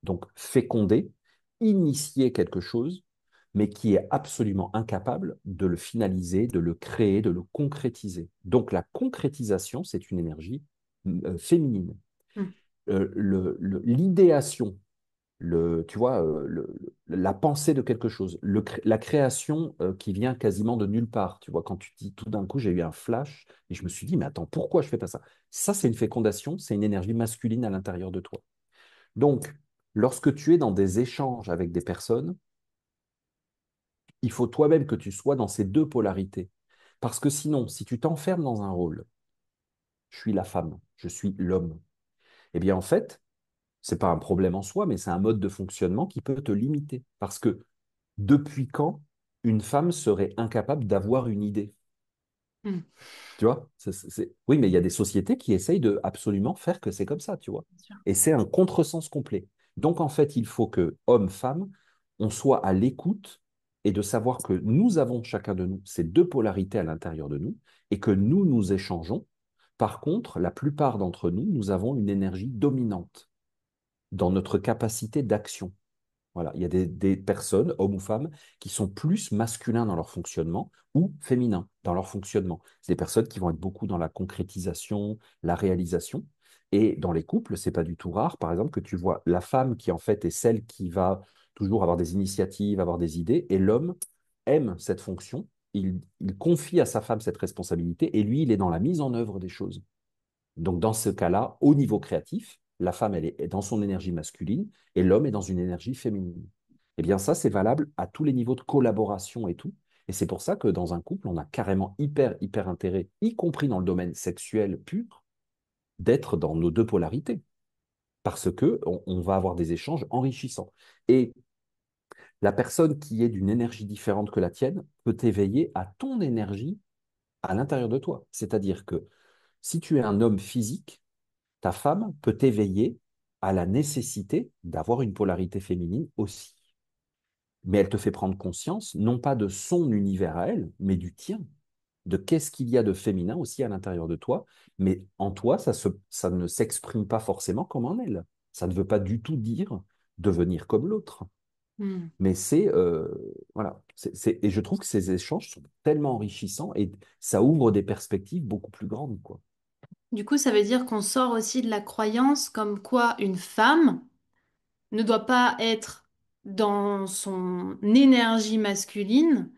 donc féconder, initier quelque chose, mais qui est absolument incapable de le finaliser, de le créer, de le concrétiser. Donc la concrétisation, c'est une énergie féminine. Mm. L'idéation, tu vois, la pensée de quelque chose, la création qui vient quasiment de nulle part. Tu vois, quand tu dis tout d'un coup, j'ai eu un flash et je me suis dit, mais attends, pourquoi je fais pas ça? Ça, c'est une fécondation, c'est une énergie masculine à l'intérieur de toi. Donc, lorsque tu es dans des échanges avec des personnes, il faut toi-même que tu sois dans ces deux polarités. Parce que sinon, si tu t'enfermes dans un rôle, je suis la femme, je suis l'homme, eh bien en fait, c'est pas un problème en soi, mais c'est un mode de fonctionnement qui peut te limiter. Parce que depuis quand une femme serait incapable d'avoir une idée? Hmm, Tu vois? Oui, mais il y a des sociétés qui essayent de absolument faire que c'est comme ça, tu vois. bien sûr. Et c'est un contresens complet. Donc, en fait, il faut que, hommes, femmes, on soit à l'écoute et de savoir que nous avons chacun de nous ces deux polarités à l'intérieur de nous et que nous échangeons. Par contre, la plupart d'entre nous, nous avons une énergie dominante dans notre capacité d'action. Voilà, il y a des personnes, hommes ou femmes, qui sont plus masculins dans leur fonctionnement ou féminins dans leur fonctionnement. C'est des personnes qui vont être beaucoup dans la concrétisation, la réalisation. Et dans les couples, c'est pas du tout rare, par exemple, que tu vois la femme qui en fait est celle qui va toujours avoir des initiatives, avoir des idées, et l'homme aime cette fonction. Il confie à sa femme cette responsabilité, et lui, il est dans la mise en œuvre des choses. Donc, dans ce cas-là, au niveau créatif, la femme, elle est dans son énergie masculine et l'homme est dans une énergie féminine. Eh bien, ça, c'est valable à tous les niveaux de collaboration et tout. Et c'est pour ça que dans un couple, on a carrément hyper intérêt, y compris dans le domaine sexuel pur, d'être dans nos deux polarités. Parce que on va avoir des échanges enrichissants. Et la personne qui est d'une énergie différente que la tienne peut t'éveiller à ton énergie à l'intérieur de toi. C'est-à-dire que si tu es un homme physique, ta femme peut t'éveiller à la nécessité d'avoir une polarité féminine aussi. Mais elle te fait prendre conscience, non pas de son univers à elle, mais du tien, de qu'est-ce qu'il y a de féminin aussi à l'intérieur de toi. Mais en toi, ça ne s'exprime pas forcément comme en elle. Ça ne veut pas du tout dire devenir comme l'autre. Hmm. Mais voilà. Et je trouve que ces échanges sont tellement enrichissants et ça ouvre des perspectives beaucoup plus grandes, quoi. Du coup, ça veut dire qu'on sort aussi de la croyance comme quoi une femme ne doit pas être dans son énergie masculine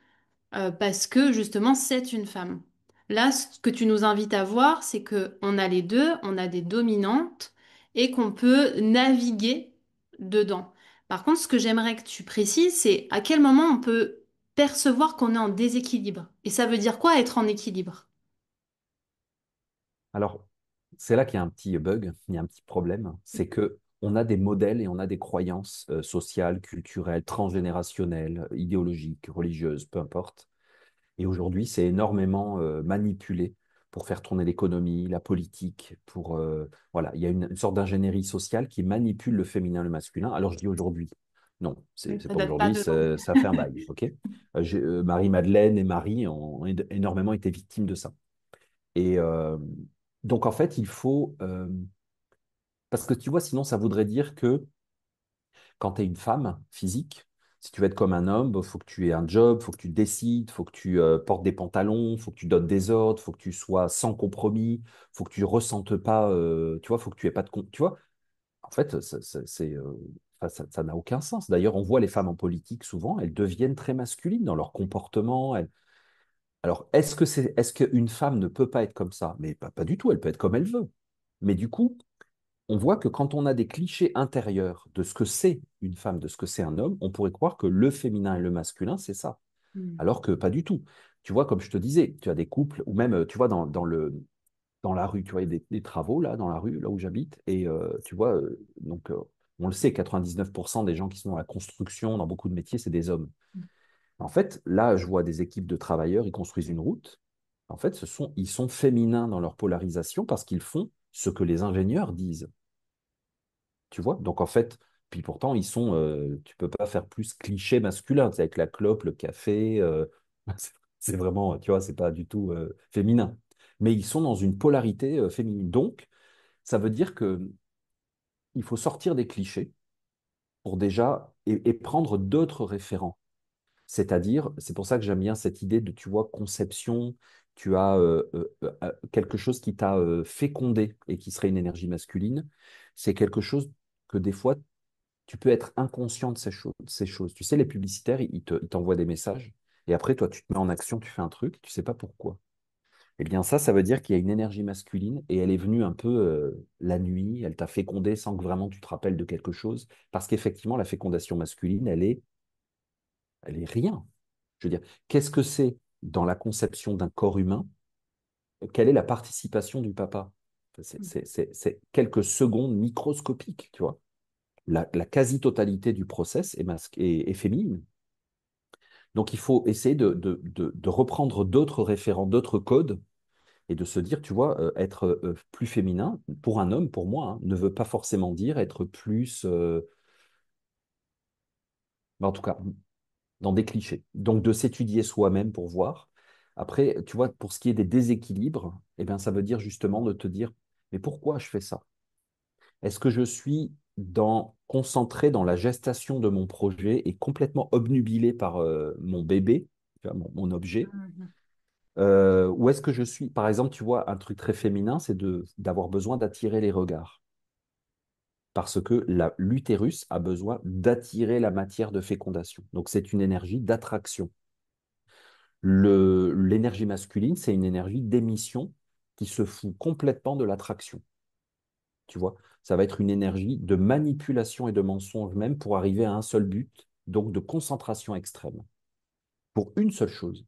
parce que justement c'est une femme. Là, ce que tu nous invites à voir, c'est que on a les deux, on a des dominantes et qu'on peut naviguer dedans. Par contre, ce que j'aimerais que tu précises, c'est à quel moment on peut percevoir qu'on est en déséquilibre. Et ça veut dire quoi être en équilibre? Alors, c'est là qu'il y a un petit bug, il y a un petit problème, c'est que on a des modèles et on a des croyances sociales, culturelles, transgénérationnelles, idéologiques, religieuses, peu importe. Et aujourd'hui, c'est énormément manipulé pour faire tourner l'économie, la politique, voilà, il y a une sorte d'ingénierie sociale qui manipule le féminin et le masculin. Alors je dis aujourd'hui. Non, Oui, c'est ça pas date pas aujourd'hui, d'aujourd'hui. ça fait un bail, ok? Marie-Madeleine et Marie ont énormément été victimes de ça. Et donc, en fait, il faut. Parce que tu vois, sinon, ça voudrait dire que quand tu es une femme physique, si tu veux être comme un homme, il faut que tu aies un job, il faut que tu décides, il faut que tu portes des pantalons, il faut que tu donnes des ordres, il faut que tu sois sans compromis, il faut que tu ressentes pas, tu vois, il faut que tu aies pas de. Tu vois, en fait, ça n'a aucun sens. D'ailleurs, on voit les femmes en politique souvent, elles deviennent très masculines dans leur comportement. Alors, est-ce qu'une femme ne peut pas être comme ça? Mais pas du tout, elle peut être comme elle veut. Mais du coup, on voit que quand on a des clichés intérieurs de ce que c'est une femme, de ce que c'est un homme, on pourrait croire que le féminin et le masculin, c'est ça. Hmm. Alors que pas du tout. Tu vois, comme je te disais, tu as des couples, ou même, tu vois, dans la rue, tu vois, il y a des travaux là, dans la rue, là où j'habite, et tu vois, on le sait, 99% des gens qui sont dans la construction, dans beaucoup de métiers, c'est des hommes. En fait, là, je vois des équipes de travailleurs, ils construisent une route. En fait, ils sont féminins dans leur polarisation parce qu'ils font ce que les ingénieurs disent. Tu vois? Donc, en fait, puis pourtant, tu peux pas faire plus cliché masculin, c'est avec la clope, le café, c'est vraiment, tu vois, c'est pas du tout féminin. Mais ils sont dans une polarité féminine. Donc, ça veut dire que il faut sortir des clichés pour déjà et prendre d'autres référents. C'est-à-dire, c'est pour ça que j'aime bien cette idée de, tu vois, conception, tu as quelque chose qui t'a fécondé et qui serait une énergie masculine. C'est quelque chose que des fois, Tu peux être inconscient de ces choses. Tu sais, les publicitaires, ils t'envoient des messages et après, toi, tu te mets en action, tu fais un truc, tu sais pas pourquoi. Eh bien, ça veut dire qu'il y a une énergie masculine et elle est venue un peu la nuit, elle t'a fécondé sans que vraiment tu te rappelles de quelque chose. Parce qu'effectivement, la fécondation masculine, elle est rien. Je veux dire, qu'est-ce que c'est dans la conception d'un corps humain? Quelle est la participation du papa? C'est quelques secondes microscopiques, tu vois. La quasi-totalité du process est féminine. Donc, il faut essayer de reprendre d'autres référents, d'autres codes et de se dire, tu vois, être plus féminin, pour un homme, pour moi, hein, ne veut pas forcément dire être plus, mais en tout cas, dans des clichés. Donc, de s'étudier soi-même pour voir. Après, tu vois, pour ce qui est des déséquilibres, eh bien, ça veut dire justement de te dire, mais pourquoi je fais ça? Est-ce que je suis concentré dans la gestation de mon projet et complètement obnubilé par mon bébé, tu vois, mon objet? Mhm. Ou est-ce que je suis, par exemple, tu vois, un truc très féminin, c'est d'avoir besoin d'attirer les regards. Parce que l'utérus a besoin d'attirer la matière de fécondation. Donc, c'est une énergie d'attraction. L'énergie masculine, c'est une énergie d'émission qui se fout complètement de l'attraction. Tu vois, ça va être une énergie de manipulation et de mensonge même pour arriver à un seul but, donc de concentration extrême, pour une seule chose.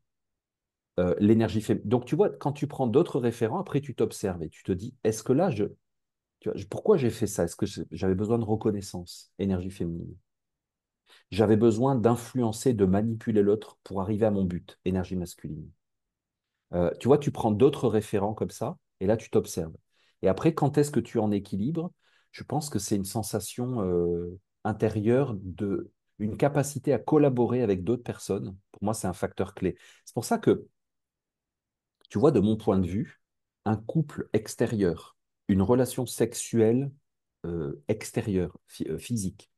L'énergie féminine. Donc, tu vois, quand tu prends d'autres référents, après, tu t'observes et tu te dis, est-ce que là, tu vois, pourquoi j'ai fait ça? Est-ce que j'avais besoin de reconnaissance, énergie féminine? J'avais besoin d'influencer, de manipuler l'autre pour arriver à mon but, énergie masculine. Tu vois, tu prends d'autres référents comme ça, et là, tu t'observes. Et après, quand est-ce que tu es en équilibre? Je pense que c'est une sensation intérieure une capacité à collaborer avec d'autres personnes. Pour moi, c'est un facteur clé. C'est pour ça que, tu vois, de mon point de vue, un couple extérieur, une relation sexuelle extérieure, physique,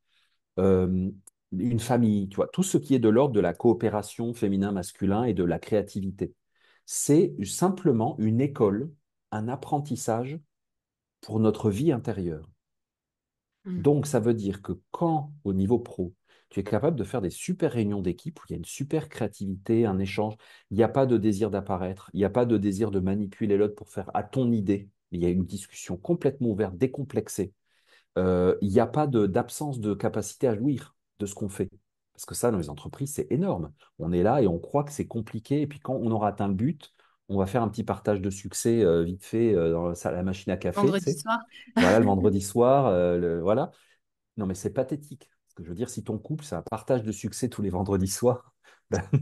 euh, une famille, tu vois, tout ce qui est de l'ordre de la coopération féminin-masculin et de la créativité. C'est simplement une école, un apprentissage pour notre vie intérieure. Donc, ça veut dire que quand, au niveau pro, tu es capable de faire des super réunions d'équipe où il y a une super créativité, un échange, il n'y a pas de désir d'apparaître, il n'y a pas de désir de manipuler l'autre pour faire à ton idée, il y a une discussion complètement ouverte, décomplexée. Il n'y a pas d'absence de capacité à jouir de ce qu'on fait. Parce que ça, dans les entreprises, c'est énorme. On est là et on croit que c'est compliqué. Et puis quand on aura atteint le but, on va faire un petit partage de succès vite fait dans la machine à café, tu Vendredi sais. soir. Voilà, le vendredi soir. Voilà. Non, mais c'est pathétique. Parce que je veux dire, si ton couple, c'est un partage de succès tous les vendredis soirs, ben, je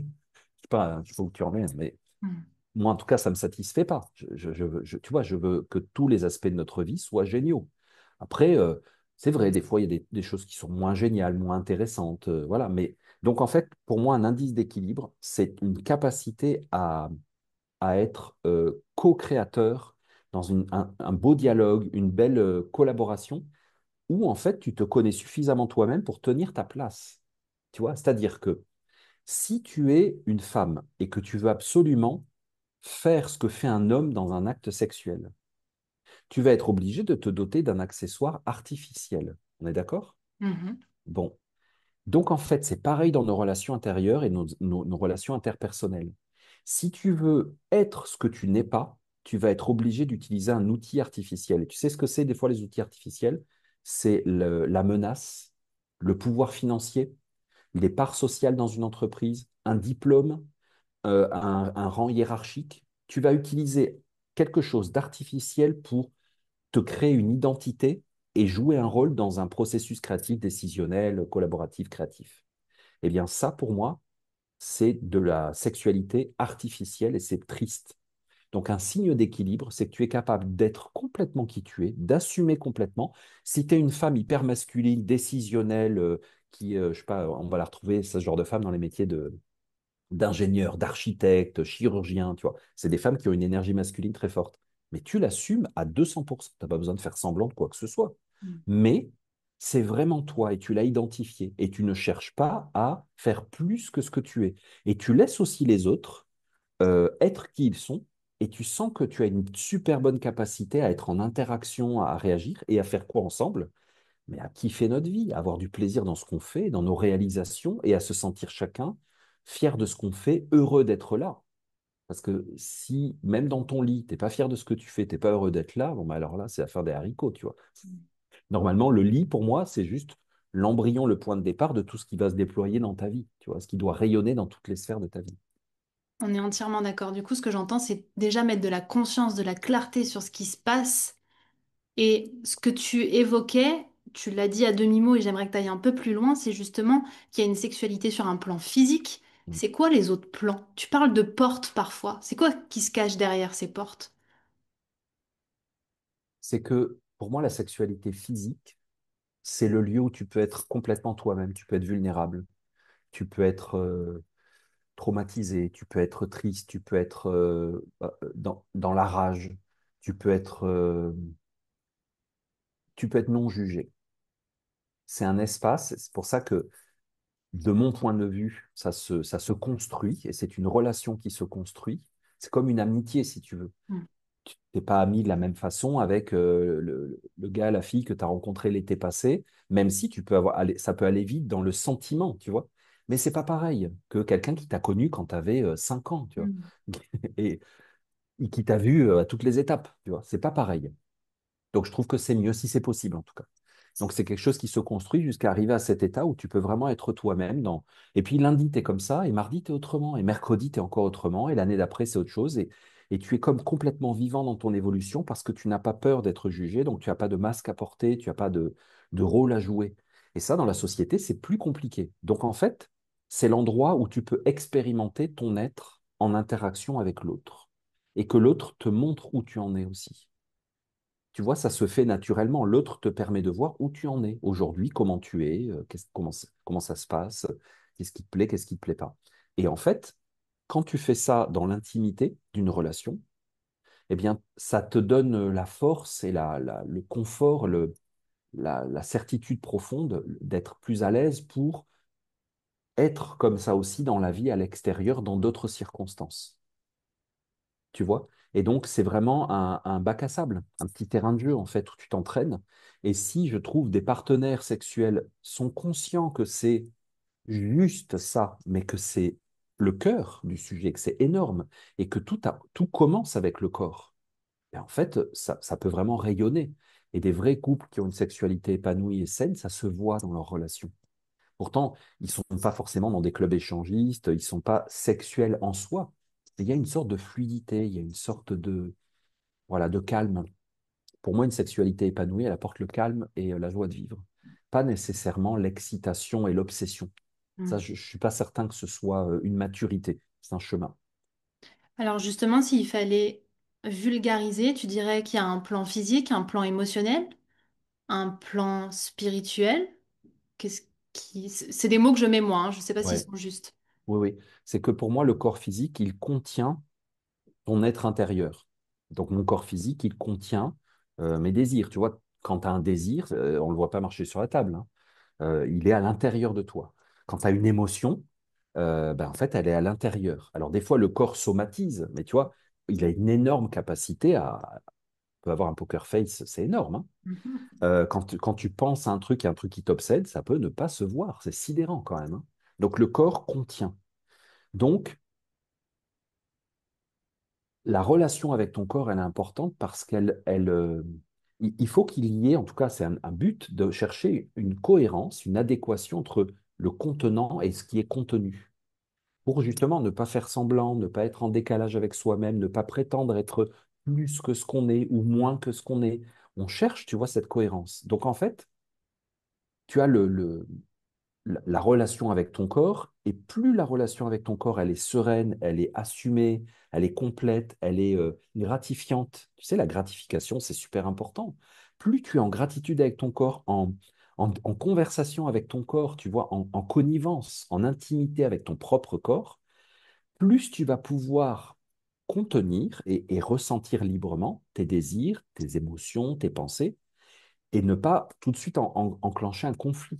sais pas où tu en es, mais Mhm. moi, en tout cas, ça ne me satisfait pas. Tu vois, je veux que tous les aspects de notre vie soient géniaux. Après, c'est vrai, des fois, il y a des choses qui sont moins géniales, moins intéressantes. Voilà. Mais donc, en fait, pour moi, un indice d'équilibre, c'est une capacité à être co-créateur dans un beau dialogue, une belle collaboration, où, en fait, tu te connais suffisamment toi-même pour tenir ta place. Tu vois, c'est-à-dire que si tu es une femme et que tu veux absolument faire ce que fait un homme dans un acte sexuel, tu vas être obligé de te doter d'un accessoire artificiel. On est d'accord? Mhm. Bon. Donc, en fait, c'est pareil dans nos relations intérieures et nos relations interpersonnelles. Si tu veux être ce que tu n'es pas, tu vas être obligé d'utiliser un outil artificiel. Et tu sais ce que c'est des fois les outils artificiels? C'est la menace, le pouvoir financier, les parts sociales dans une entreprise, un diplôme, un rang hiérarchique. Tu vas utiliser quelque chose d'artificiel pour te créer une identité et jouer un rôle dans un processus créatif, décisionnel, collaboratif, créatif. Eh bien, ça, pour moi, c'est de la sexualité artificielle et c'est triste. Donc, un signe d'équilibre, c'est que tu es capable d'être complètement qui tu es, d'assumer complètement. Si tu es une femme hyper masculine, décisionnelle, je sais pas, on va la retrouver, ce genre de femme dans les métiers d'ingénieur, d'architecte, chirurgien, tu vois. C'est des femmes qui ont une énergie masculine très forte. Mais tu l'assumes à 200%. Tu n'as pas besoin de faire semblant de quoi que ce soit. Mais c'est vraiment toi et tu l'as identifié. Et tu ne cherches pas à faire plus que ce que tu es. Et tu laisses aussi les autres être qui ils sont. Et tu sens que tu as une super bonne capacité à être en interaction, à réagir et à faire quoi ensemble? mais à kiffer notre vie, à avoir du plaisir dans ce qu'on fait, dans nos réalisations, et à se sentir chacun fier de ce qu'on fait, heureux d'être là. Parce que si, même dans ton lit, t'es pas fier de ce que tu fais, t'es pas heureux d'être là, bon, bah alors là, c'est à faire des haricots, tu vois. Normalement, le lit, pour moi, c'est juste l'embryon, le point de départ de tout ce qui va se déployer dans ta vie, tu vois, ce qui doit rayonner dans toutes les sphères de ta vie. On est entièrement d'accord. Du coup, ce que j'entends, c'est déjà mettre de la conscience, de la clarté sur ce qui se passe. Et ce que tu évoquais, tu l'as dit à demi-mot et j'aimerais que tu ailles un peu plus loin, c'est justement qu'il y a une sexualité sur un plan physique. Mm. C'est quoi les autres plans? Tu parles de portes parfois. C'est quoi qui se cache derrière ces portes? C'est que, pour moi, la sexualité physique, c'est le lieu où tu peux être complètement toi-même, tu peux être vulnérable, tu peux être traumatisé, tu peux être triste, tu peux être dans la rage, tu peux être, euh, tu peux être non jugé. C'est un espace, c'est pour ça que, de mon point de vue, ça se construit, et c'est une relation qui se construit. C'est comme une amitié, si tu veux. Mm. Tu n'es pas ami de la même façon avec le gars, la fille que tu as rencontré l'été passé, même si tu peux avoir, ça peut aller vite dans le sentiment, tu vois. Mais c'est pas pareil que quelqu'un qui t'a connu quand tu avais 5 ans, tu vois, Mm. et, et qui t'a vu à toutes les étapes, tu vois. C'est pas pareil. Donc je trouve que c'est mieux si c'est possible, en tout cas. Donc c'est quelque chose qui se construit jusqu'à arriver à cet état où tu peux vraiment être toi-même. Et puis lundi, tu es comme ça, et mardi, tu es autrement, et mercredi, tu es encore autrement, et l'année d'après, c'est autre chose. Et tu es comme complètement vivant dans ton évolution parce que tu n'as pas peur d'être jugé, donc tu n'as pas de masque à porter, tu n'as pas de rôle à jouer. Et ça, dans la société, c'est plus compliqué. Donc en fait, c'est l'endroit où tu peux expérimenter ton être en interaction avec l'autre, et que l'autre te montre où tu en es aussi. Tu vois, ça se fait naturellement. L'autre te permet de voir où tu en es aujourd'hui, comment tu es, comment ça se passe, qu'est-ce qui te plaît, qu'est-ce qui ne te plaît pas. Et en fait, quand tu fais ça dans l'intimité d'une relation, eh bien, ça te donne la force et le confort, la certitude profonde d'être plus à l'aise pour être comme ça aussi dans la vie à l'extérieur, dans d'autres circonstances. Tu vois? Et donc, c'est vraiment un bac à sable, un petit terrain de jeu, en fait, où tu t'entraînes. Et si je trouve des partenaires sexuels sont conscients que c'est juste ça, mais que c'est le cœur du sujet, que c'est énorme, et que tout commence avec le corps, et en fait, ça peut vraiment rayonner. Et des vrais couples qui ont une sexualité épanouie et saine, ça se voit dans leurs relations. Pourtant, ils ne sont pas forcément dans des clubs échangistes, ils ne sont pas sexuels en soi. Il y a une sorte de fluidité, il y a une sorte voilà, de calme. Pour moi, une sexualité épanouie, elle apporte le calme et la joie de vivre. Pas nécessairement l'excitation et l'obsession. Ça, Mm. je ne suis pas certain que ce soit une maturité, c'est un chemin. Alors justement, s'il fallait vulgariser, tu dirais qu'il y a un plan physique, un plan émotionnel, un plan spirituel. Qu'est-ce C'est des mots que je mets moi, hein, je ne sais pas s'ils Ouais. sont justes. Oui, oui. C'est que pour moi, le corps physique, il contient ton être intérieur. Donc, mon corps physique, il contient mes désirs. Tu vois, quand tu as un désir, on ne le voit pas marcher sur la table, hein. Il est à l'intérieur de toi. Quand tu as une émotion, ben, en fait, elle est à l'intérieur. Alors, des fois, le corps somatise, mais tu vois, il a une énorme capacité à peut avoir un poker face, c'est énorme, hein. Mhm. Quand tu penses à un truc et un truc qui t'obsède, ça peut ne pas se voir. C'est sidérant quand même, hein. Donc, le corps contient. Donc, la relation avec ton corps, elle est importante parce il faut qu'il y ait, en tout cas, c'est un but de chercher une cohérence, une adéquation entre le contenant et ce qui est contenu, pour justement ne pas faire semblant, ne pas être en décalage avec soi-même, ne pas prétendre être plus que ce qu'on est ou moins que ce qu'on est. On cherche, tu vois, cette cohérence. Donc, en fait, tu as la relation avec ton corps, et plus la relation avec ton corps, elle est sereine, elle est assumée, elle est complète, elle est gratifiante. Tu sais, la gratification, c'est super important. Plus tu es en gratitude avec ton corps, en conversation avec ton corps, tu vois, en connivence, en intimité avec ton propre corps, plus tu vas pouvoir contenir et ressentir librement tes désirs, tes émotions, tes pensées, et ne pas tout de suite enclencher un conflit.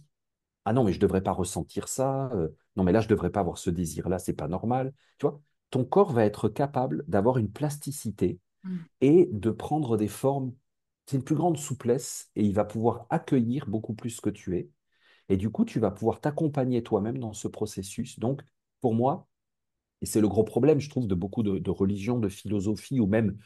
Ah non, mais je ne devrais pas ressentir ça. Non, mais là, je ne devrais pas avoir ce désir-là, c'est pas normal. Tu vois, ton corps va être capable d'avoir une plasticité Mm. et de prendre des formes c'est une plus grande souplesse et il va pouvoir accueillir beaucoup plus ce que tu es. Et du coup, tu vas pouvoir t'accompagner toi-même dans ce processus. Donc, pour moi, et c'est le gros problème, je trouve, de beaucoup de religions, de philosophies, ou même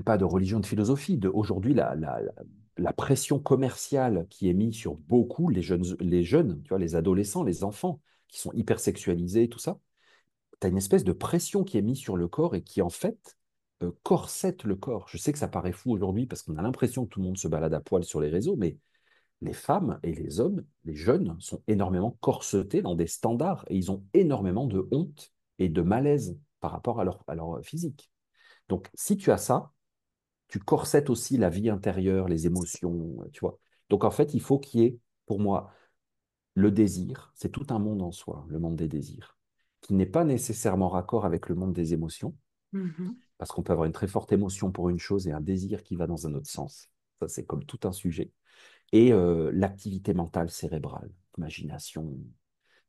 pas de religion, de philosophie. Aujourd'hui, la pression commerciale qui est mise sur beaucoup les jeunes, tu vois, les adolescents, les enfants, qui sont hyper sexualisés, tout ça, tu as une espèce de pression qui est mise sur le corps et qui, en fait, corsette le corps. Je sais que ça paraît fou aujourd'hui parce qu'on a l'impression que tout le monde se balade à poil sur les réseaux, mais les femmes et les hommes, les jeunes, sont énormément corsetés dans des standards et ils ont énormément de honte et de malaise par rapport à leur physique. Donc, si tu as ça, tu corsettes aussi la vie intérieure, les émotions, tu vois. Donc, en fait, il faut qu'il y ait, pour moi, le désir, c'est tout un monde en soi, le monde des désirs, qui n'est pas nécessairement raccord avec le monde des émotions, Mhm. parce qu'on peut avoir une très forte émotion pour une chose et un désir qui va dans un autre sens. Ça, c'est comme tout un sujet. Et l'activité mentale cérébrale, l'imagination,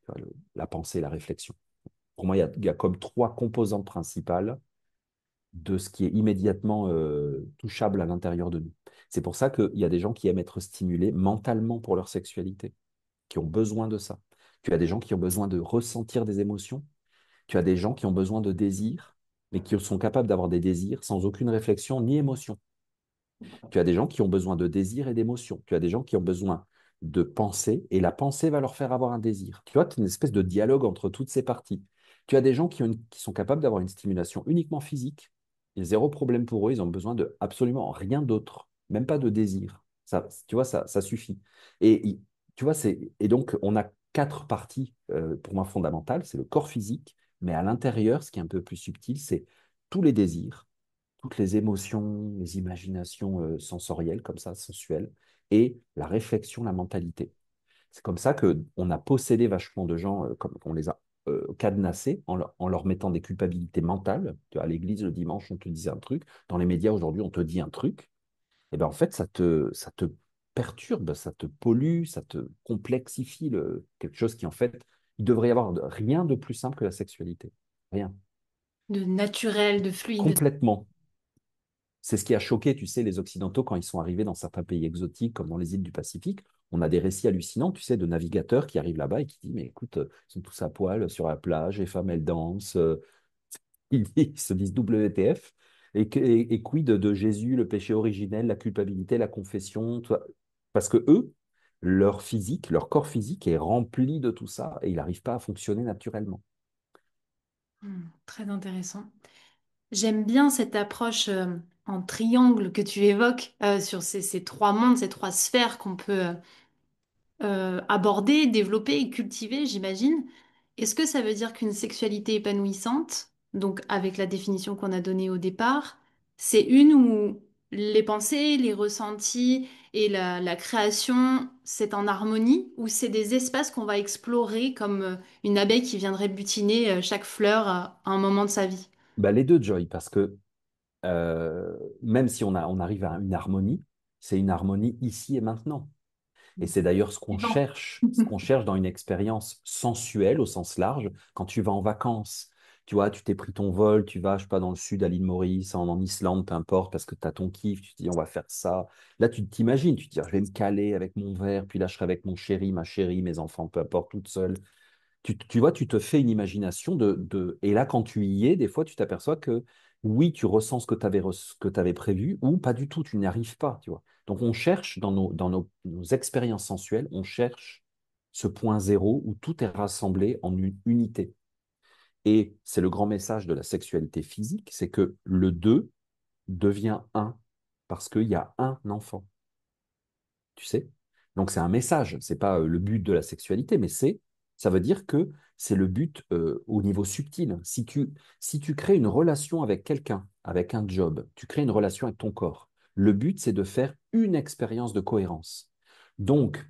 tu vois, la pensée, la réflexion. Pour moi, il y a comme trois composantes principales de ce qui est immédiatement touchable à l'intérieur de nous. C'est pour ça qu'il y a des gens qui aiment être stimulés mentalement pour leur sexualité, qui ont besoin de ça. Tu as des gens qui ont besoin de ressentir des émotions. Tu as des gens qui ont besoin de désirs, mais qui sont capables d'avoir des désirs sans aucune réflexion ni émotion. Tu as des gens qui ont besoin de désir et d'émotion. Tu as des gens qui ont besoin de pensée et la pensée va leur faire avoir un désir. Tu vois, tu as une espèce de dialogue entre toutes ces parties. Tu as des gens qui sont capables d'avoir une stimulation uniquement physique. Il y a zéro problème pour eux, ils ont besoin de absolument rien d'autre, même pas de désir. Ça, tu vois, ça suffit. Tu vois, et donc, on a quatre parties, pour moi, fondamentales. C'est le corps physique, mais à l'intérieur, ce qui est un peu plus subtil, c'est tous les désirs, toutes les émotions, les imaginations sensorielles, comme ça, sensuelles, et la réflexion, la mentalité. C'est comme ça qu'on a possédé vachement de gens, comme on les a cadenassés en leur mettant des culpabilités mentales. À l'église, le dimanche, on te disait un truc. Dans les médias, aujourd'hui, on te dit un truc. Et bien, en fait, ça te perturbe, ça te pollue, ça te complexifie quelque chose qui, en fait, il devrait y avoir rien de plus simple que la sexualité. Rien. De naturel, de fluide. Complètement. C'est ce qui a choqué, tu sais, les Occidentaux quand ils sont arrivés dans certains pays exotiques, comme dans les îles du Pacifique. On a des récits hallucinants, tu sais, de navigateurs qui arrivent là-bas et qui disent, mais écoute, ils sont tous à poil sur la plage, les femmes, elles dansent. Ils se disent WTF. Et quid de Jésus, le péché originel, la culpabilité, la confession, tu vois. Parce que eux, leur physique, leur corps physique est rempli de tout ça et il n'arrive pas à fonctionner naturellement. Très intéressant. J'aime bien cette approche en triangle que tu évoques sur ces trois mondes, ces trois sphères qu'on peut aborder, développer et cultiver, j'imagine. Est-ce que ça veut dire qu'une sexualité épanouissante, donc avec la définition qu'on a donnée au départ, c'est une où les pensées, les ressentis et la création, c'est en harmonie, ou c'est des espaces qu'on va explorer comme une abeille qui viendrait butiner chaque fleur à un moment de sa vie? Bah, les deux, Joy, parce que même si on arrive à une harmonie, c'est une harmonie ici et maintenant. Et c'est d'ailleurs Vivant. ce qu'on cherche dans une expérience sensuelle au sens large, quand tu vas en vacances. Tu vois, tu t'es pris ton vol, tu vas, je sais pas, dans le sud, à l'île Maurice, en Islande, peu importe, parce que tu as ton kiff, tu te dis, on va faire ça. Là, tu t'imagines, tu te dis, ah, je vais me caler avec mon verre, puis là, je serai avec mon chéri, ma chérie, mes enfants, peu importe, toute seule. Tu vois, tu te fais une imagination Et là, quand tu y es, des fois, tu t'aperçois que oui, tu ressens ce que tu avais prévu, ou pas du tout, tu n'y arrives pas, tu vois. Donc, on cherche dans nos expériences sensuelles, on cherche ce point zéro où tout est rassemblé en une unité. Et c'est le grand message de la sexualité physique, c'est que le deux devient un, parce qu'il y a un enfant, tu sais. Donc c'est un message, c'est pas le but de la sexualité, mais ça veut dire que c'est le but au niveau subtil. Si tu crées une relation avec quelqu'un, avec un job, tu crées une relation avec ton corps. Le but, c'est de faire une expérience de cohérence. Donc,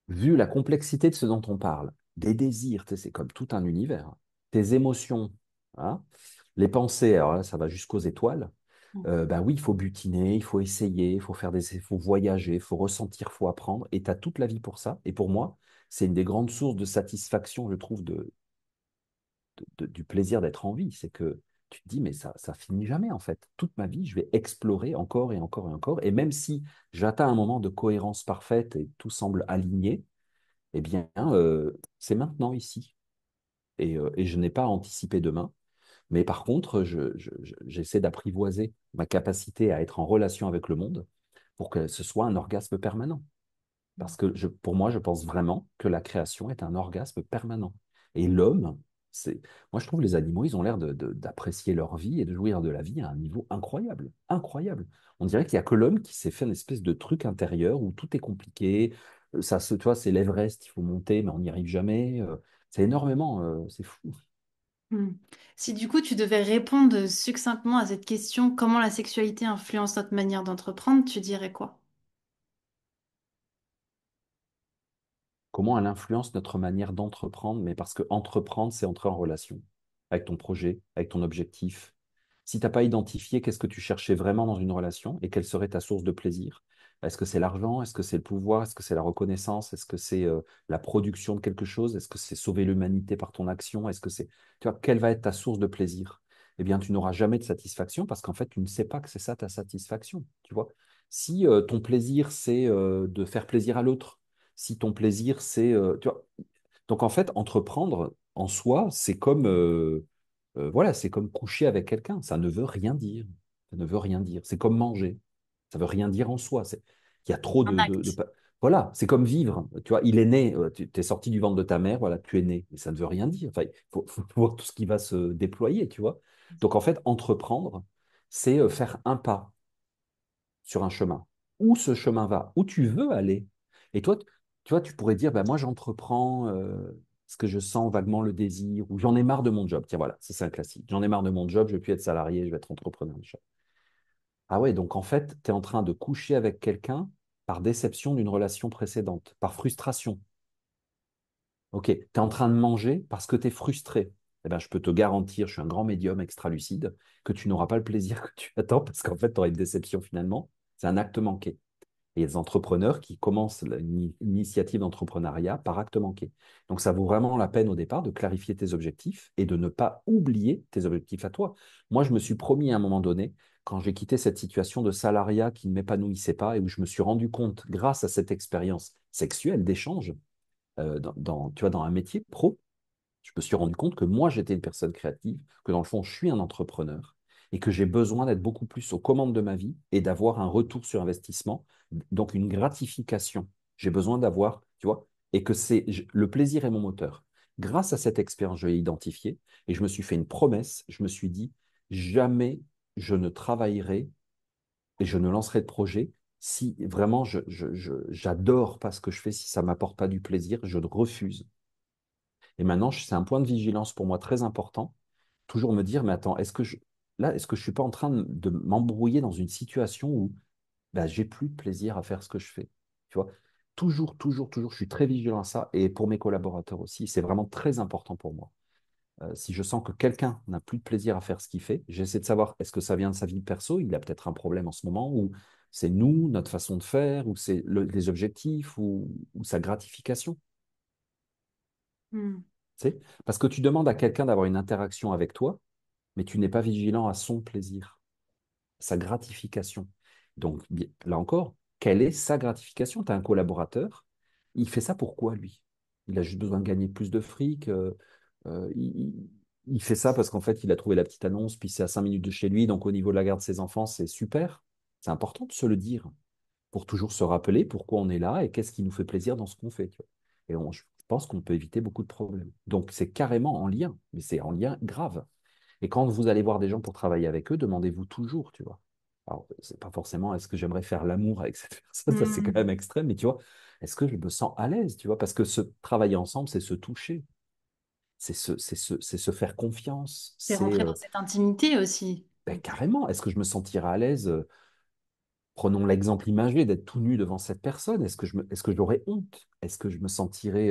vu la complexité de ce dont on parle, des désirs, tu sais, c'est comme tout un univers, tes émotions, hein, les pensées, alors là, ça va jusqu'aux étoiles. Ben oui, il faut butiner, il faut essayer, il faut voyager, il faut ressentir, il faut apprendre. Et tu as toute la vie pour ça. Et pour moi, c'est une des grandes sources de satisfaction, je trouve, du plaisir d'être en vie. C'est que tu te dis, mais ça finit jamais en fait. Toute ma vie, je vais explorer encore et encore et encore. Et même si j'atteins un moment de cohérence parfaite et tout semble aligné, eh bien, c'est maintenant ici. Et je n'ai pas anticipé demain. Mais par contre, j'essaie d'apprivoiser ma capacité à être en relation avec le monde pour que ce soit un orgasme permanent. Parce que pour moi, je pense vraiment que la création est un orgasme permanent. Et l'homme, c'est, moi, je trouve les animaux, ils ont l'air d'apprécier leur vie et de jouir de la vie à un niveau incroyable. Incroyable. On dirait qu'il n'y a que l'homme qui s'est fait une espèce de truc intérieur où tout est compliqué. Tu vois, c'est l'Everest, il faut monter, mais on n'y arrive jamais. C'est énormément, c'est fou. Hmm. Si du coup tu devais répondre succinctement à cette question, comment la sexualité influence notre manière d'entreprendre, tu dirais quoi? Comment elle influence notre manière d'entreprendre, mais parce que entreprendre, c'est entrer en relation avec ton projet, avec ton objectif. Si tu n'as pas identifié qu'est-ce que tu cherchais vraiment dans une relation et quelle serait ta source de plaisir, est-ce que c'est l'argent, est-ce que c'est le pouvoir, est-ce que c'est la reconnaissance, est-ce que c'est la production de quelque chose, est-ce que c'est sauver l'humanité par ton action, est-ce que c'est, tu vois, quelle va être ta source de plaisir? Eh bien, tu n'auras jamais de satisfaction parce qu'en fait, tu ne sais pas que c'est ça ta satisfaction, tu vois. Si ton plaisir, c'est de faire plaisir à l'autre, si ton plaisir, c'est... tu vois, donc en fait, entreprendre en soi, c'est comme, voilà, c'est comme coucher avec quelqu'un. Ça ne veut rien dire. Ça ne veut rien dire. C'est comme manger. Ça veut rien dire en soi. Il y a trop Un acte. Voilà, c'est comme vivre. Tu vois, il est né, tu es sorti du ventre de ta mère, voilà, tu es né. Mais ça ne veut rien dire. Enfin, il faut voir tout ce qui va se déployer, tu vois. Donc en fait, entreprendre, c'est faire un pas sur un chemin. Où ce chemin va, où tu veux aller. Et toi, tu vois, tu pourrais dire, ben moi j'entreprends parce que je sens vaguement le désir, ou j'en ai marre de mon job. Tiens, voilà, ça c'est un classique. J'en ai marre de mon job, je ne veux plus être salarié, je vais être entrepreneur. Ah ouais, donc en fait, tu es en train de coucher avec quelqu'un par déception d'une relation précédente, par frustration. Ok, tu es en train de manger parce que tu es frustré. Eh ben, je peux te garantir, je suis un grand médium extra-lucide, que tu n'auras pas le plaisir que tu attends parce qu'en fait, tu auras une déception finalement. C'est un acte manqué. Et il y a des entrepreneurs qui commencent une initiative d'entrepreneuriat par acte manqué. Donc, ça vaut vraiment la peine au départ de clarifier tes objectifs et de ne pas oublier tes objectifs à toi. Moi, je me suis promis à un moment donné, quand j'ai quitté cette situation de salariat qui ne m'épanouissait pas et où je me suis rendu compte, grâce à cette expérience sexuelle d'échange, tu vois, dans un métier pro, je me suis rendu compte que moi, j'étais une personne créative, que dans le fond, je suis un entrepreneur et que j'ai besoin d'être beaucoup plus aux commandes de ma vie et d'avoir un retour sur investissement, donc une gratification. J'ai besoin d'avoir, tu vois, et que le plaisir est mon moteur. Grâce à cette expérience, je l'ai identifié et je me suis fait une promesse. Je me suis dit, jamais je ne travaillerai et je ne lancerai de projet si vraiment j'adore pas ce que je fais, si ça m'apporte pas du plaisir, je refuse. Et maintenant, c'est un point de vigilance pour moi très important. Toujours me dire, mais attends, est-ce que je suis pas en train de m'embrouiller dans une situation où bah, j'ai plus de plaisir à faire ce que je fais? Tu vois, toujours, toujours, toujours, je suis très vigilant à ça. Et pour mes collaborateurs aussi, c'est vraiment très important pour moi. Si je sens que quelqu'un n'a plus de plaisir à faire ce qu'il fait, j'essaie de savoir, est-ce que ça vient de sa vie perso? Il a peut-être un problème en ce moment, ou c'est nous, notre façon de faire, ou c'est les objectifs, ou sa gratification. Hmm. Tu sais, parce que tu demandes à quelqu'un d'avoir une interaction avec toi, mais tu n'es pas vigilant à son plaisir, sa gratification. Donc, là encore, quelle est sa gratification? Tu as un collaborateur, il fait ça pourquoi, lui? Il a juste besoin de gagner plus de fric. Euh, il, il- il fait ça parce qu'en fait, il a trouvé la petite annonce, puis c'est à 5 minutes de chez lui, donc au niveau de la garde de ses enfants, c'est super. C'est important de se le dire pour toujours se rappeler pourquoi on est là et qu'est-ce qui nous fait plaisir dans ce qu'on fait. Tu vois. Je pense qu'on peut éviter beaucoup de problèmes. Donc, c'est carrément en lien, mais c'est en lien grave. Et quand vous allez voir des gens pour travailler avec eux, demandez-vous toujours, tu vois. Alors, c'est pas forcément est-ce que j'aimerais faire l'amour avec cette personne, ça c'est quand Hmm. même extrême, mais tu vois, est-ce que je me sens à l'aise, tu vois, parce que travailler ensemble, c'est se toucher, c'est se faire confiance, C'est c'est rentrer dans cette intimité aussi. ben, carrément, est-ce que je me sentirais à l'aise prenons l'exemple imagé d'être tout nu devant cette personne. Est-ce que j'aurais honte? Est-ce que je me sentirais,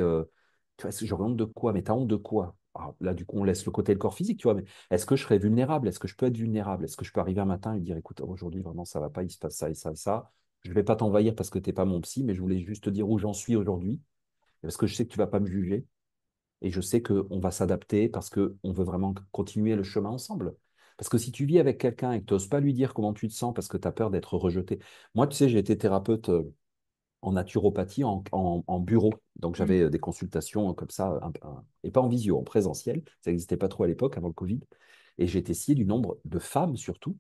tu vois, est-ce que j'aurais honte de quoi? Mais t'as honte de quoi? Alors là, du coup, on laisse le côté le corps physique, tu vois, mais est-ce que je serais vulnérable? Est-ce que je peux être vulnérable? Est-ce que je peux arriver un matin et dire, écoute, aujourd'hui, vraiment, ça va pas, il se passe ça et ça et ça. Je ne vais pas t'envahir parce que tu n'es pas mon psy, mais je voulais juste te dire où j'en suis aujourd'hui, parce que je sais que tu vas pas me juger. Et je sais qu'on va s'adapter parce qu'on veut vraiment continuer le chemin ensemble. Parce que si tu vis avec quelqu'un et que tu n'oses pas lui dire comment tu te sens parce que tu as peur d'être rejeté. Moi, tu sais, j'ai été thérapeute en naturopathie en bureau. Donc, Mm. j'avais des consultations comme ça, et pas en visio, en présentiel. Ça n'existait pas trop à l'époque, avant le Covid. Et j'ai été scié du nombre de femmes, surtout,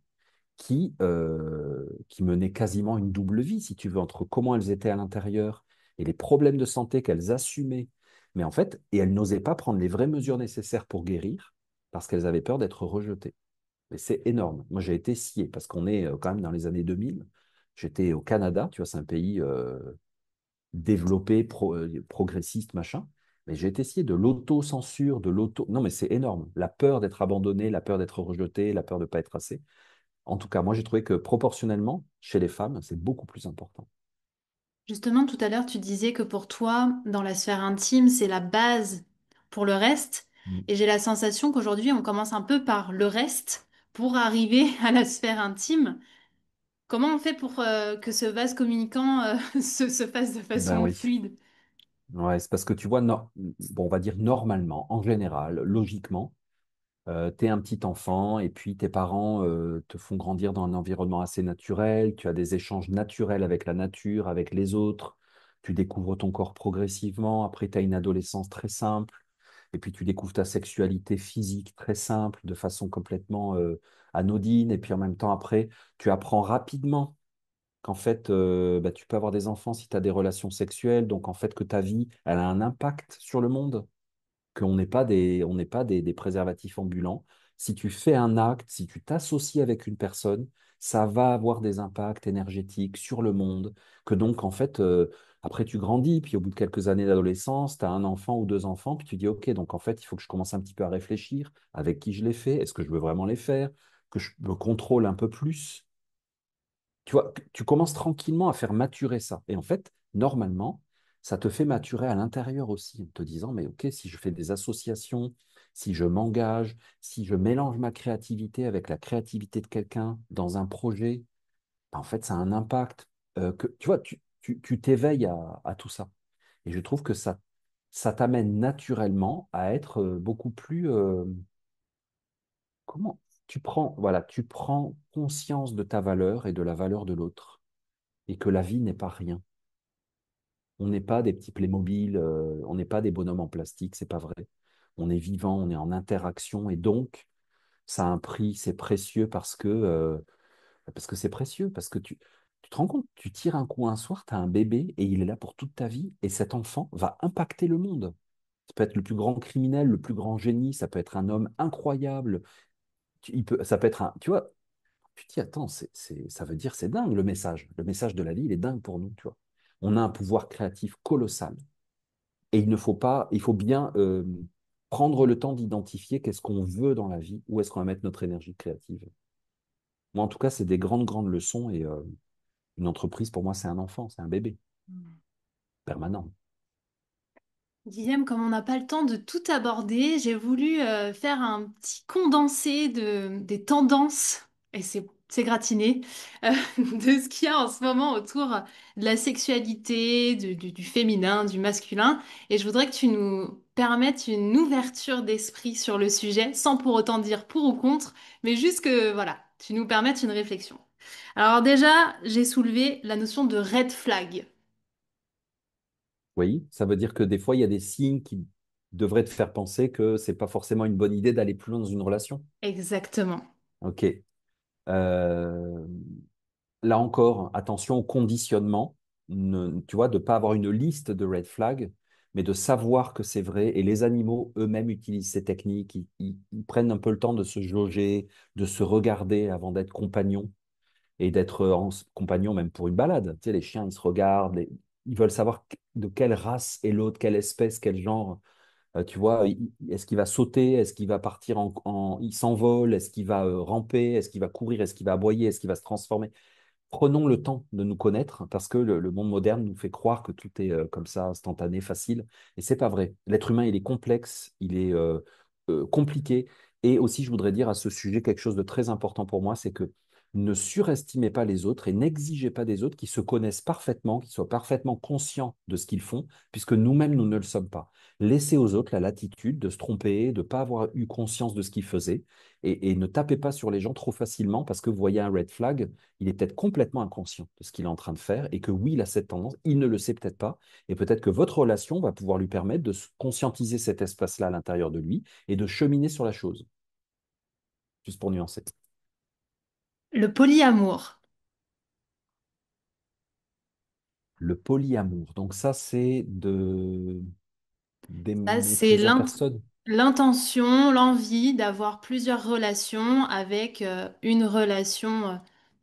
qui menaient quasiment une double vie, si tu veux, entre comment elles étaient à l'intérieur et les problèmes de santé qu'elles assumaient. Mais en fait, et elles n'osaient pas prendre les vraies mesures nécessaires pour guérir parce qu'elles avaient peur d'être rejetées. Mais c'est énorme. Moi, j'ai été scié parce qu'on est quand même dans les années 2000. J'étais au Canada, tu vois, c'est un pays développé, progressiste, machin. Mais j'ai été scié de l'autocensure, de l'auto. Non, mais c'est énorme. La peur d'être abandonné, la peur d'être rejeté, la peur de ne pas être assez. En tout cas, moi, j'ai trouvé que proportionnellement, chez les femmes, c'est beaucoup plus important. Justement, tout à l'heure, tu disais que pour toi, dans la sphère intime, c'est la base pour le reste. Mm. Et j'ai la sensation qu'aujourd'hui, on commence un peu par le reste pour arriver à la sphère intime. Comment on fait pour que ce vase communicant se fasse de Ben façon oui. fluide? Ouais, c'est parce que tu vois, bon, on va dire normalement, en général, logiquement, tu es un petit enfant et puis tes parents te font grandir dans un environnement assez naturel, tu as des échanges naturels avec la nature, avec les autres, tu découvres ton corps progressivement, après tu as une adolescence très simple, et puis tu découvres ta sexualité physique très simple, de façon complètement anodine, et puis en même temps après, tu apprends rapidement qu'en fait, bah, tu peux avoir des enfants si tu as des relations sexuelles, donc en fait que ta vie, elle a un impact sur le monde, on n'est pas des préservatifs ambulants. Si tu fais un acte, si tu t'associes avec une personne, ça va avoir des impacts énergétiques sur le monde, que donc en fait, après tu grandis, puis au bout de quelques années d'adolescence, tu as un enfant ou deux enfants, puis tu dis, OK, donc en fait, il faut que je commence un petit peu à réfléchir avec qui je les fais, est-ce que je veux vraiment les faire, que je me contrôle un peu plus. Tu vois, tu commences tranquillement à faire maturer ça. Et en fait, normalement, ça te fait maturer à l'intérieur aussi, en te disant, mais OK, si je fais des associations, si je m'engage, si je mélange ma créativité avec la créativité de quelqu'un dans un projet, ben, en fait, ça a un impact. Tu vois, tu t'éveilles à tout ça. Et je trouve que ça t'amène naturellement à être beaucoup plus... comment? Voilà, tu prends conscience de ta valeur et de la valeur de l'autre et que la vie n'est pas rien. On n'est pas des petits Playmobil, on n'est pas des bonhommes en plastique, c'est pas vrai. On est vivant, on est en interaction et donc ça a un prix, c'est précieux parce que c'est précieux, parce que tu te rends compte, tu tires un coup un soir, tu as un bébé et il est là pour toute ta vie et cet enfant va impacter le monde. Ça peut être le plus grand criminel, le plus grand génie, ça peut être un homme incroyable, ça peut être un, tu vois, tu te dis, attends, ça veut dire, c'est dingue le message. Le message de la vie, il est dingue pour nous, tu vois. On a un pouvoir créatif colossal. Et il faut bien prendre le temps d'identifier qu'est-ce qu'on veut dans la vie, où est-ce qu'on va mettre notre énergie créative. Moi, en tout cas, c'est des grandes, grandes leçons. Et une entreprise, pour moi, c'est un enfant, c'est un bébé permanent. Guillaume, comme on n'a pas le temps de tout aborder, j'ai voulu faire un petit condensé des tendances, et c'est gratiné, de ce qu'il y a en ce moment autour de la sexualité, du féminin, du masculin. Et je voudrais que tu nous permettes une ouverture d'esprit sur le sujet, sans pour autant dire pour ou contre, mais juste que, voilà, tu nous permettes une réflexion. Alors déjà, j'ai soulevé la notion de red flag. Oui, ça veut dire que des fois, il y a des signes qui devraient te faire penser que c'est pas forcément une bonne idée d'aller plus loin dans une relation. Exactement. Ok. Euh, Là encore, attention au conditionnement. Tu vois, de ne pas avoir une liste de red flags, mais de savoir que c'est vrai. Et les animaux eux-mêmes utilisent ces techniques. Ils prennent un peu le temps de se jauger, de se regarder avant d'être compagnons et d'être compagnons même pour une balade. Tu sais, les chiens, ils se regardent, ils veulent savoir de quelle race est l'autre, quelle espèce, quel genre. Tu vois, est-ce qu'il va sauter? Est-ce qu'il va partir il s'envole? Est-ce qu'il va ramper? Est-ce qu'il va courir? Est-ce qu'il va aboyer? Est-ce qu'il va se transformer? Prenons le temps de nous connaître parce que le monde moderne nous fait croire que tout est comme ça, instantané, facile. Et c'est pas vrai. L'être humain, il est complexe, il est compliqué. Et aussi, je voudrais dire à ce sujet quelque chose de très important pour moi, c'est que Ne surestimez pas les autres et n'exigez pas des autres qui se connaissent parfaitement, qui soient parfaitement conscients de ce qu'ils font, puisque nous-mêmes, nous ne le sommes pas. Laissez aux autres la latitude de se tromper, de ne pas avoir eu conscience de ce qu'ils faisaient, et ne tapez pas sur les gens trop facilement parce que vous voyez un red flag, il est peut-être complètement inconscient de ce qu'il est en train de faire, et que oui, il a cette tendance, il ne le sait peut-être pas, et peut-être que votre relation va pouvoir lui permettre de conscientiser cet espace-là à l'intérieur de lui et de cheminer sur la chose, juste pour nuancer. Le polyamour. Le polyamour. Donc ça, c'est Ça, d'aimer c'est plusieurs personnes. l'intention, l'envie d'avoir plusieurs relations avec une relation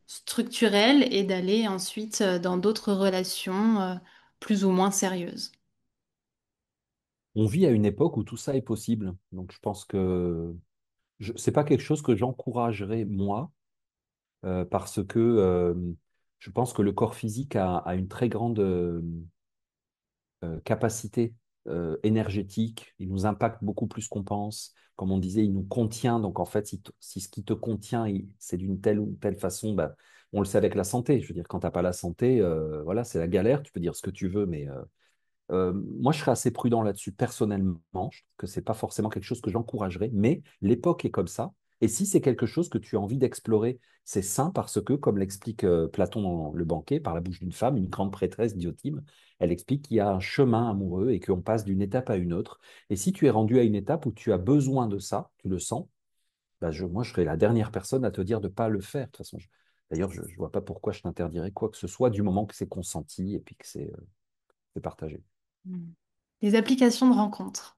structurelle et d'aller ensuite dans d'autres relations plus ou moins sérieuses. On vit à une époque où tout ça est possible. Donc je pense que c'est pas quelque chose que j'encouragerais moi, parce que je pense que le corps physique a une très grande capacité énergétique. Il nous impacte beaucoup plus qu'on pense. Comme on disait, il nous contient. Donc en fait, si ce qui te contient, c'est d'une telle ou telle façon, bah, on le sait avec la santé. Je veux dire, quand tu n'as pas la santé, voilà, c'est la galère. Tu peux dire ce que tu veux, mais moi, je serais assez prudent là-dessus personnellement. Je trouve que c'est pas forcément quelque chose que j'encouragerais, mais l'époque est comme ça. Et si c'est quelque chose que tu as envie d'explorer, c'est sain parce que, comme l'explique Platon dans Le Banquet, par la bouche d'une femme, une grande prêtresse Diotime, elle explique qu'il y a un chemin amoureux et qu'on passe d'une étape à une autre. Et si tu es rendu à une étape où tu as besoin de ça, tu le sens, bah moi, je serais la dernière personne à te dire de ne pas le faire. De toute façon, d'ailleurs, je ne vois pas pourquoi je t'interdirais quoi que ce soit du moment que c'est consenti et puis que c'est partagé. Mm. Les applications de rencontres.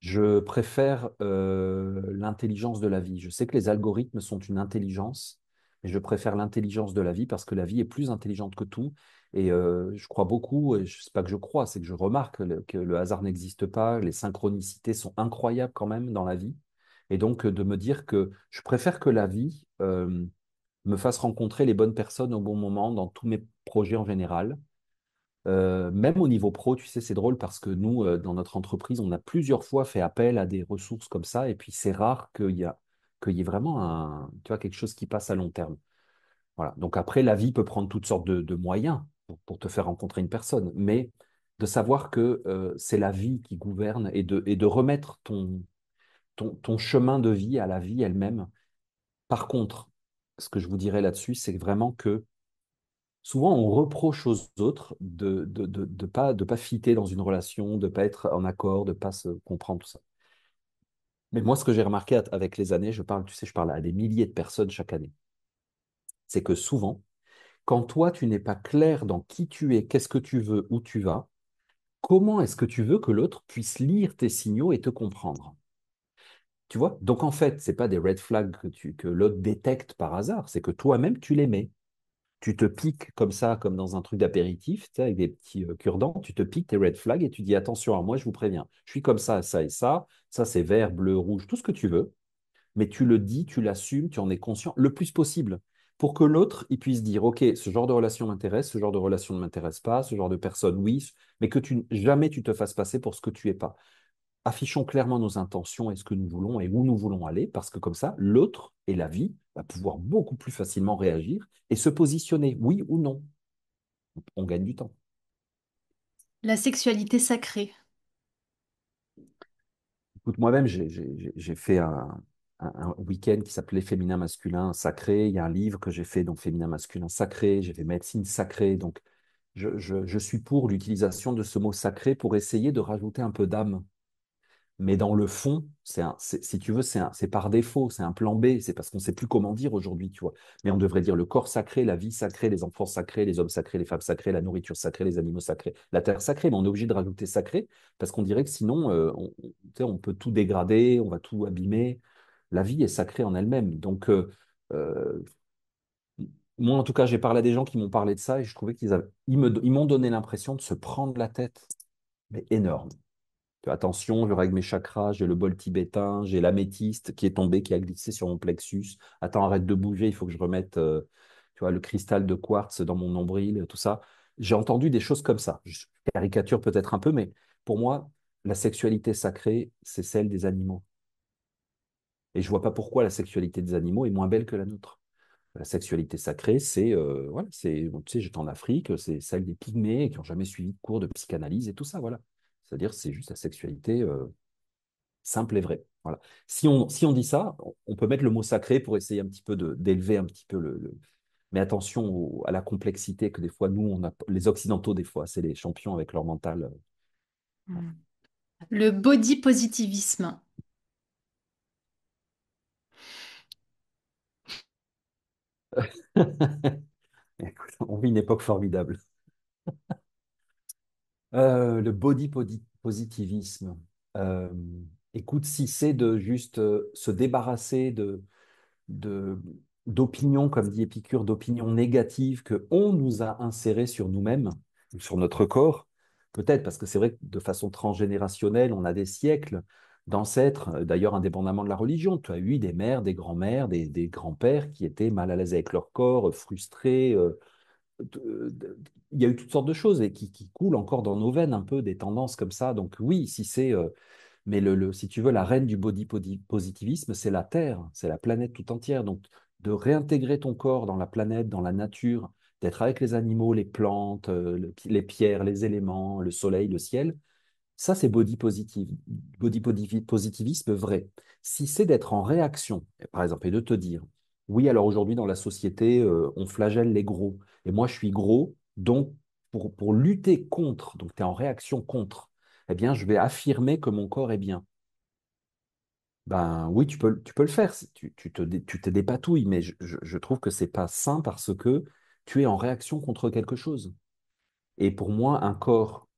Je préfère l'intelligence de la vie. Je sais que les algorithmes sont une intelligence, mais je préfère l'intelligence de la vie parce que la vie est plus intelligente que tout. Et je crois beaucoup, et sais pas que je crois, c'est que je remarque que le hasard n'existe pas, les synchronicités sont incroyables quand même dans la vie. Et donc de me dire que je préfère que la vie me fasse rencontrer les bonnes personnes au bon moment dans tous mes projets en général. Même au niveau pro, tu sais, c'est drôle parce que nous, dans notre entreprise, on a plusieurs fois fait appel à des ressources comme ça, et puis c'est rare qu'il y ait vraiment tu vois, quelque chose qui passe à long terme. Voilà. Donc après, la vie peut prendre toutes sortes de moyens pour te faire rencontrer une personne, mais de savoir que c'est la vie qui gouverne et de remettre ton chemin de vie à la vie elle-même. Par contre, ce que je vous dirais là-dessus, c'est vraiment que souvent, on reproche aux autres de pas fitter dans une relation, de pas être en accord, de pas se comprendre, tout ça. Mais moi, ce que j'ai remarqué avec les années, tu sais, je parle à des milliers de personnes chaque année, c'est que souvent, quand toi, tu n'es pas clair dans qui tu es, qu'est-ce que tu veux, où tu vas, comment est-ce que tu veux que l'autre puisse lire tes signaux et te comprendre? Tu vois? Donc, en fait, c'est pas des red flags que l'autre détecte par hasard, c'est que toi-même, tu les mets. Tu te piques comme ça, comme dans un truc d'apéritif, tu sais, avec des petits cure-dents, tu te piques tes red flags et tu dis attention à moi, je vous préviens. Je suis comme ça et ça c'est vert, bleu, rouge, tout ce que tu veux, mais tu le dis, tu l'assumes, tu en es conscient le plus possible pour que l'autre il puisse dire ok, ce genre de relation m'intéresse, ce genre de relation ne m'intéresse pas, ce genre de personne oui, mais que jamais tu te fasses passer pour ce que tu es pas. Affichons clairement nos intentions et ce que nous voulons et où nous voulons aller, parce que comme ça, l'autre et la vie va pouvoir beaucoup plus facilement réagir et se positionner, oui ou non. On gagne du temps. La sexualité sacrée. Écoute, moi-même, j'ai fait un week-end qui s'appelait Féminin masculin sacré. Il y a un livre que j'ai fait, donc Féminin masculin sacré. J'ai fait médecine sacrée. Donc, je suis pour l'utilisation de ce mot sacré pour essayer de rajouter un peu d'âme. Mais dans le fond, si tu veux, c'est par défaut, c'est un plan B, c'est parce qu'on ne sait plus comment dire aujourd'hui, tu vois. Mais on devrait dire le corps sacré, la vie sacrée, les enfants sacrés, les hommes sacrés, les femmes sacrées, la nourriture sacrée, les animaux sacrés, la terre sacrée. Mais on est obligé de rajouter sacré parce qu'on dirait que sinon, tu sais, on peut tout dégrader, on va tout abîmer. La vie est sacrée en elle-même. Donc, euh, moi, en tout cas, j'ai parlé à des gens qui m'ont parlé de ça et je trouvais ils m'ont donné l'impression de se prendre la tête, mais énorme. Attention, je règle mes chakras, j'ai le bol tibétain, j'ai l'améthyste qui est tombé, qui a glissé sur mon plexus. Attends, arrête de bouger, il faut que je remette tu vois, le cristal de quartz dans mon nombril, tout ça. J'ai entendu des choses comme ça. Je caricature peut-être un peu, mais pour moi, la sexualité sacrée, c'est celle des animaux. Et je vois pas pourquoi la sexualité des animaux est moins belle que la nôtre. La sexualité sacrée, c'est, voilà, bon, tu sais, j'étais en Afrique, c'est celle des pygmées qui n'ont jamais suivi de cours de psychanalyse et tout ça, voilà. C'est-à-dire, c'est juste la sexualité simple et vraie. Voilà. Si on dit ça, on peut mettre le mot sacré pour essayer un petit peu d'élever un petit peu Mais attention à la complexité que des fois, nous, on a, les Occidentaux, des fois, c'est les champions avec leur mental. Hmm. Le body positivisme. Écoute, on vit une époque formidable. Positivisme. Euh, Écoute, si c'est de juste se débarrasser de, d'opinions, comme dit Épicure, d'opinions négatives que on nous a insérées sur nous-mêmes, ou sur notre corps, peut-être, parce que c'est vrai que de façon transgénérationnelle, on a des siècles d'ancêtres, d'ailleurs indépendamment de la religion. Tu as eu des mères, des grands-mères, des grands-pères qui étaient mal à l'aise avec leur corps, frustrés, il y a eu toutes sortes de choses et qui coulent encore dans nos veines un peu des tendances comme ça. Donc oui, si c'est, mais si tu veux, la reine du positivisme, c'est la Terre, c'est la planète tout entière. Donc de réintégrer ton corps dans la planète, dans la nature, d'être avec les animaux, les plantes, les pierres, les éléments, le soleil, le ciel, ça, c'est positivisme vrai. Si c'est d'être en réaction, par exemple, et de te dire, oui, alors aujourd'hui dans la société, on flagelle les gros, et moi je suis gros, donc pour lutter contre, donc tu es en réaction contre, eh bien je vais affirmer que mon corps est bien. Ben oui, tu peux le faire, tu te dépatouilles, mais je trouve que c'est pas sain parce que tu es en réaction contre quelque chose. Et pour moi, un corps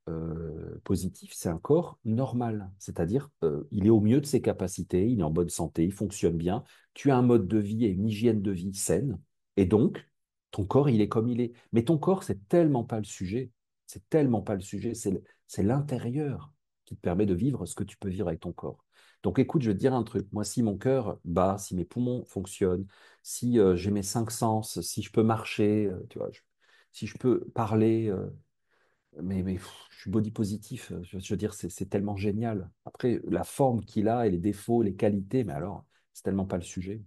positif, c'est un corps normal. C'est-à-dire, il est au mieux de ses capacités, il est en bonne santé, il fonctionne bien. Tu as un mode de vie et une hygiène de vie saine. Et donc, ton corps, il est comme il est. Mais ton corps, c'est tellement pas le sujet. C'est tellement pas le sujet. C'est l'intérieur qui te permet de vivre ce que tu peux vivre avec ton corps. Donc, écoute, je vais te dire un truc. Moi, si mon cœur bat, si mes poumons fonctionnent, si j'ai mes cinq sens, si je peux marcher, tu vois, si je peux parler. Je suis body positif. Je veux dire, c'est tellement génial. Après, la forme qu'il a et les défauts, les qualités, mais alors, c'est tellement pas le sujet.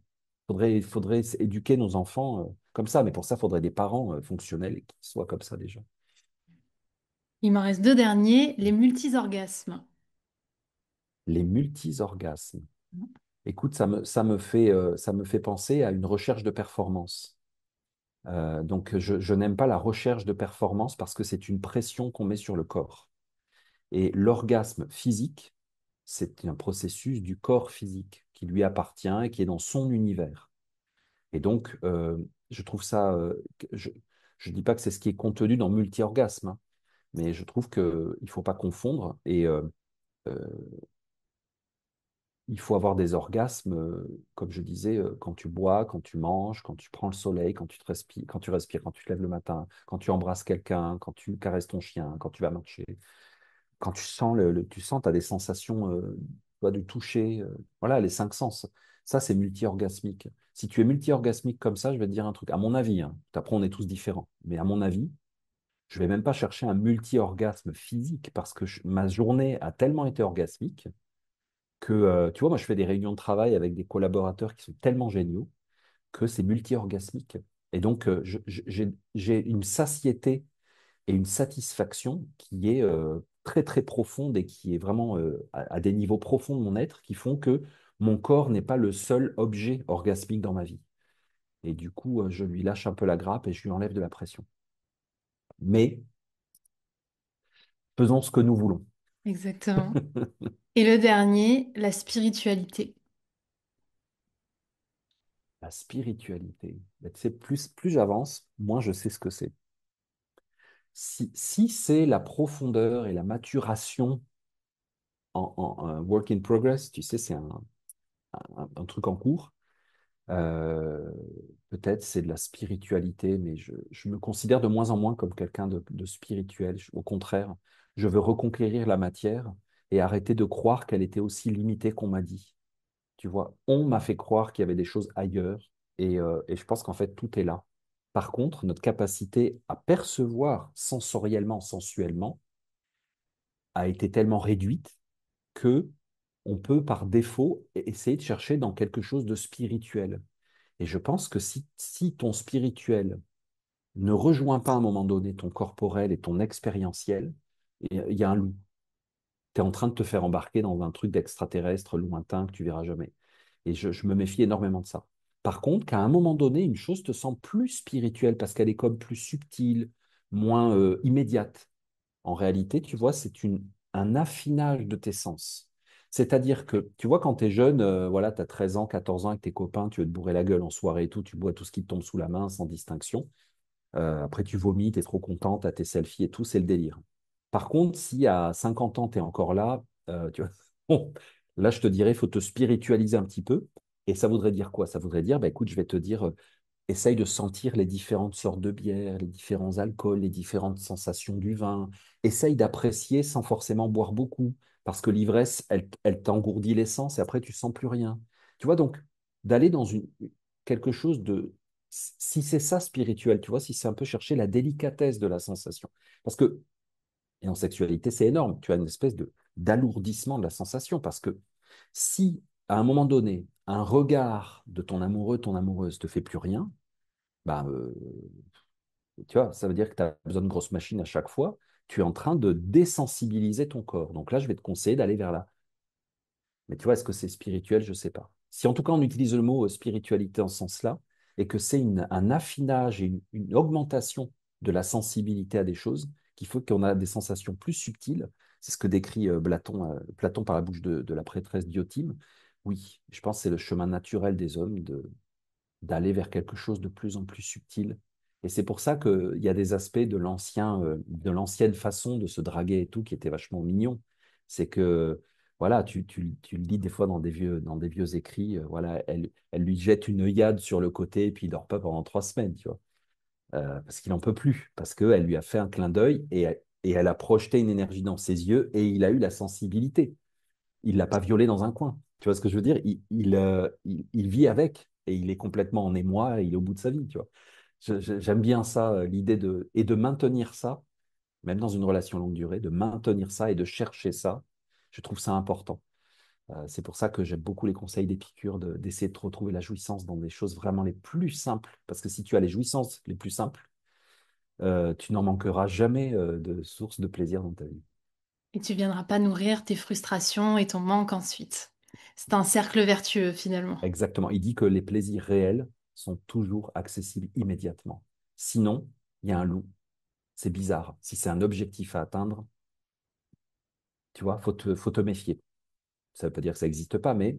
Il faudrait éduquer nos enfants comme ça, mais pour ça, il faudrait des parents fonctionnels qui soient comme ça déjà. Il m'en reste deux derniers, les multisorgasmes. Les multisorgasmes. Écoute, ça me fait penser à une recherche de performance. Donc, je n'aime pas la recherche de performance parce que c'est une pression qu'on met sur le corps. Et l'orgasme physique, c'est un processus du corps physique qui lui appartient et qui est dans son univers. Et donc, je trouve ça, je ne dis pas que c'est ce qui est contenu dans multi-orgasme, hein, mais je trouve qu'il ne faut pas confondre et euh, il faut avoir des orgasmes, comme je disais, quand tu bois, quand tu manges, quand tu prends le soleil, quand tu respires, quand tu te lèves le matin, quand tu embrasses quelqu'un, quand tu caresses ton chien, quand tu vas marcher. Quand tu sens tu as des sensations de toucher, voilà, les cinq sens. Ça, c'est multi-orgasmique. Si tu es multi-orgasmique comme ça, je vais te dire un truc. À mon avis, hein, après, on est tous différents, mais à mon avis, je vais même pas chercher un multi-orgasme physique parce que ma journée a tellement été orgasmique que, tu vois, moi, je fais des réunions de travail avec des collaborateurs qui sont tellement géniaux que c'est multi-orgasmique. Et donc, j'ai une satiété et une satisfaction qui est très très profonde et qui est vraiment à des niveaux profonds de mon être qui font que mon corps n'est pas le seul objet orgasmique dans ma vie. Et du coup, je lui lâche un peu la grappe et je lui enlève de la pression. Mais faisons ce que nous voulons. Exactement. Et le dernier, la spiritualité. La spiritualité. Ben, tu sais, plus j'avance, moins je sais ce que c'est. Si c'est la profondeur et la maturation en work in progress, tu sais, c'est un truc en cours. Euh, Peut-être c'est de la spiritualité, mais je me considère de moins en moins comme quelqu'un de spirituel. Au contraire, je veux reconquérir la matière et arrêter de croire qu'elle était aussi limitée qu'on m'a dit. Tu vois, on m'a fait croire qu'il y avait des choses ailleurs et je pense qu'en fait, tout est là. Par contre, notre capacité à percevoir sensoriellement, sensuellement, a été tellement réduite que on peut par défaut essayer de chercher dans quelque chose de spirituel. Et je pense que si ton spirituel ne rejoint pas à un moment donné ton corporel et ton expérientiel, il y a un loup. Tu es en train de te faire embarquer dans un truc d'extraterrestre lointain que tu verras jamais. Et je me méfie énormément de ça. Par contre, qu'à un moment donné, une chose te semble plus spirituelle parce qu'elle est comme plus subtile, moins immédiate. En réalité, tu vois, un affinage de tes sens. C'est-à-dire que, tu vois, quand tu es jeune, voilà, tu as 13 ans, 14 ans avec tes copains, tu veux te bourrer la gueule en soirée et tout, tu bois tout ce qui te tombe sous la main sans distinction. Après, tu vomis, tu es trop content, tu as tes selfies et tout, c'est le délire. Par contre, si à 50 ans, tu es encore là, tu vois, bon, là, je te dirais, il faut te spiritualiser un petit peu. Et ça voudrait dire quoi? Ça voudrait dire, bah, écoute, je vais te dire, essaye de sentir les différentes sortes de bières, les différents alcools, les différentes sensations du vin. Essaye d'apprécier sans forcément boire beaucoup, parce que l'ivresse, elle t'engourdit l'essence et après, tu sens plus rien. Tu vois, donc, d'aller dans quelque chose de... Si c'est ça spirituel, tu vois, si c'est un peu chercher la délicatesse de la sensation. Parce que, et en sexualité, c'est énorme. Tu as une espèce d'alourdissement de la sensation, parce que si, à un moment donné, un regard de ton amoureux, ton amoureuse te fait plus rien, bah, tu vois, ça veut dire que tu as besoin de grosses machines à chaque fois. Tu es en train de désensibiliser ton corps. Donc là, je vais te conseiller d'aller vers là. Mais tu vois, est-ce que c'est spirituel? Je ne sais pas. Si en tout cas on utilise le mot spiritualité en ce sens-là, et que c'est un affinage et une augmentation de la sensibilité à des choses, qui fait qu'on a des sensations plus subtiles, c'est ce que décrit Platon par la bouche de la prêtresse Diotime. Oui, je pense que c'est le chemin naturel des hommes d'aller vers quelque chose de plus en plus subtil. Et c'est pour ça qu'il y a des aspects de l'ancienne façon de se draguer et tout qui étaient vachement mignons. C'est que, voilà, tu le lis des fois dans des vieux écrits, voilà, elle lui jette une œillade sur le côté et puis il dort pas pendant 3 semaines, tu vois. Parce qu'il n'en peut plus, parce qu'elle lui a fait un clin d'œil et elle a projeté une énergie dans ses yeux et il a eu la sensibilité. Il l'a pas violé dans un coin. Tu vois ce que je veux dire? Il vit avec et il est complètement en émoi et il est au bout de sa vie, tu vois. J'aime bien ça, l'idée de maintenir ça, même dans une relation longue durée, de maintenir ça et de chercher ça. Je trouve ça important. C'est pour ça que j'aime beaucoup les conseils d'Épicure d'essayer de retrouver la jouissance dans des choses vraiment les plus simples. Parce que si tu as les jouissances les plus simples, tu n'en manqueras jamais de sources de plaisir dans ta vie. Et tu viendras pas nourrir tes frustrations et ton manque ensuite. C'est un cercle vertueux finalement. Exactement. Il dit que les plaisirs réels sont toujours accessibles immédiatement. Sinon, il y a un loup. C'est bizarre. Si c'est un objectif à atteindre, tu vois, faut te méfier. Ça veut pas dire que ça n'existe pas, mais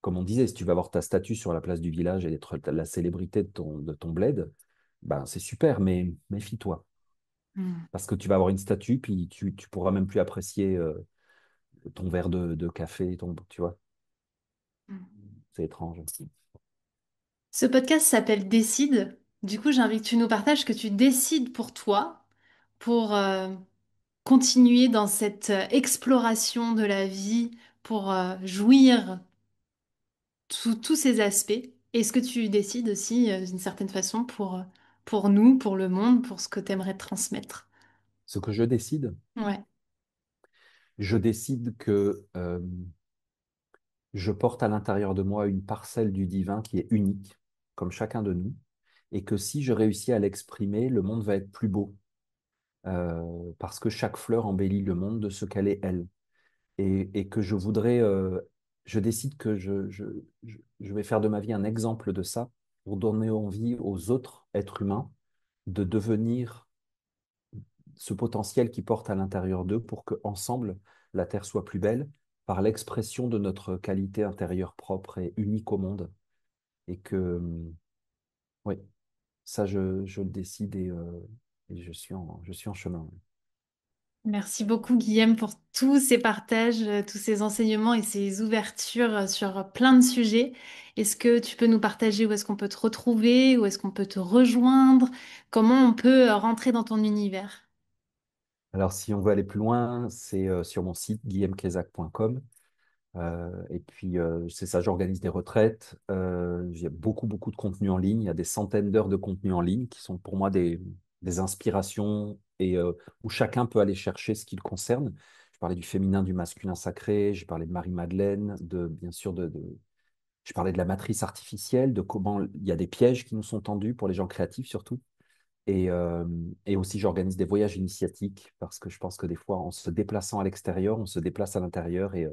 comme on disait, si tu vas avoir ta statue sur la place du village et être la célébrité de ton bled, ben c'est super, mais méfie-toi. Hmm. Parce que tu vas avoir une statue, puis tu pourras même plus apprécier ton verre de café, tu vois, c'est étrange. Ce podcast s'appelle Décide. Du coup, j'invite que tu nous partages que tu décides pour toi, pour continuer dans cette exploration de la vie, pour jouir tous ces aspects. Et ce que tu décides aussi, d'une certaine façon, pour nous, pour le monde, pour ce que tu aimerais transmettre. Ce que Ouais. je décide que je porte à l'intérieur de moi une parcelle du divin qui est unique, comme chacun de nous, et que si je réussis à l'exprimer, le monde va être plus beau, parce que chaque fleur embellit le monde de ce qu'elle est elle. Et que je décide que je vais faire de ma vie un exemple de ça pour donner envie aux autres êtres humains de devenir ce potentiel qu'ils portent à l'intérieur d'eux pour qu'ensemble, la Terre soit plus belle par l'expression de notre qualité intérieure propre et unique au monde. Et que, oui, ça, je le décide et je suis en chemin. Merci beaucoup, Guillaume, pour tous ces partages, tous ces enseignements et ces ouvertures sur plein de sujets. Est-ce que tu peux nous partager où est-ce qu'on peut te retrouver, où est-ce qu'on peut te rejoindre, comment on peut rentrer dans ton univers? Alors, si on veut aller plus loin, c'est sur mon site guillaumeklezac.com. Et puis, c'est ça, j'organise des retraites. J'ai beaucoup, beaucoup de contenu en ligne. Il y a des centaines d'heures de contenu en ligne qui sont pour moi des inspirations et où chacun peut aller chercher ce qui le concerne. Je parlais du féminin, du masculin sacré, j'ai parlé de Marie-Madeleine, bien sûr, je parlais de la matrice artificielle, de comment il y a des pièges qui nous sont tendus pour les gens créatifs surtout. Et, euh, et aussi, j'organise des voyages initiatiques parce que je pense que des fois, en se déplaçant à l'extérieur, on se déplace à l'intérieur et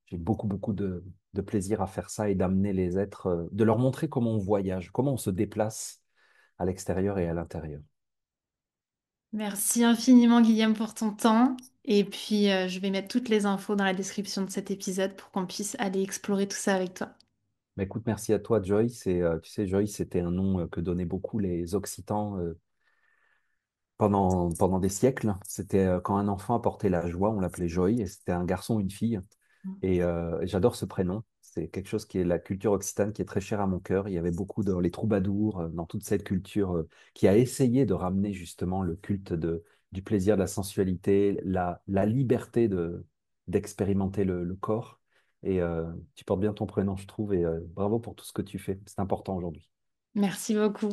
j'ai beaucoup de plaisir à faire ça et d'amener les êtres, de leur montrer comment on voyage, comment on se déplace à l'extérieur et à l'intérieur. Merci infiniment, Guillaume, pour ton temps. Et puis, je vais mettre toutes les infos dans la description de cet épisode pour qu'on puisse aller explorer tout ça avec toi. Mais écoute, merci à toi, Joyce. Et tu sais, Joyce, c'était un nom que donnaient beaucoup les Occitans pendant des siècles. C'était quand un enfant apportait la joie, on l'appelait Joy, et c'était un garçon ou une fille. Et j'adore ce prénom. C'est quelque chose qui est la culture occitane qui est très chère à mon cœur. Il y avait beaucoup dans les troubadours, dans toute cette culture qui a essayé de ramener justement le culte du plaisir, de la sensualité, la liberté d'expérimenter le corps. Et tu portes bien ton prénom, je trouve, et bravo pour tout ce que tu fais. C'est important aujourd'hui. Merci beaucoup.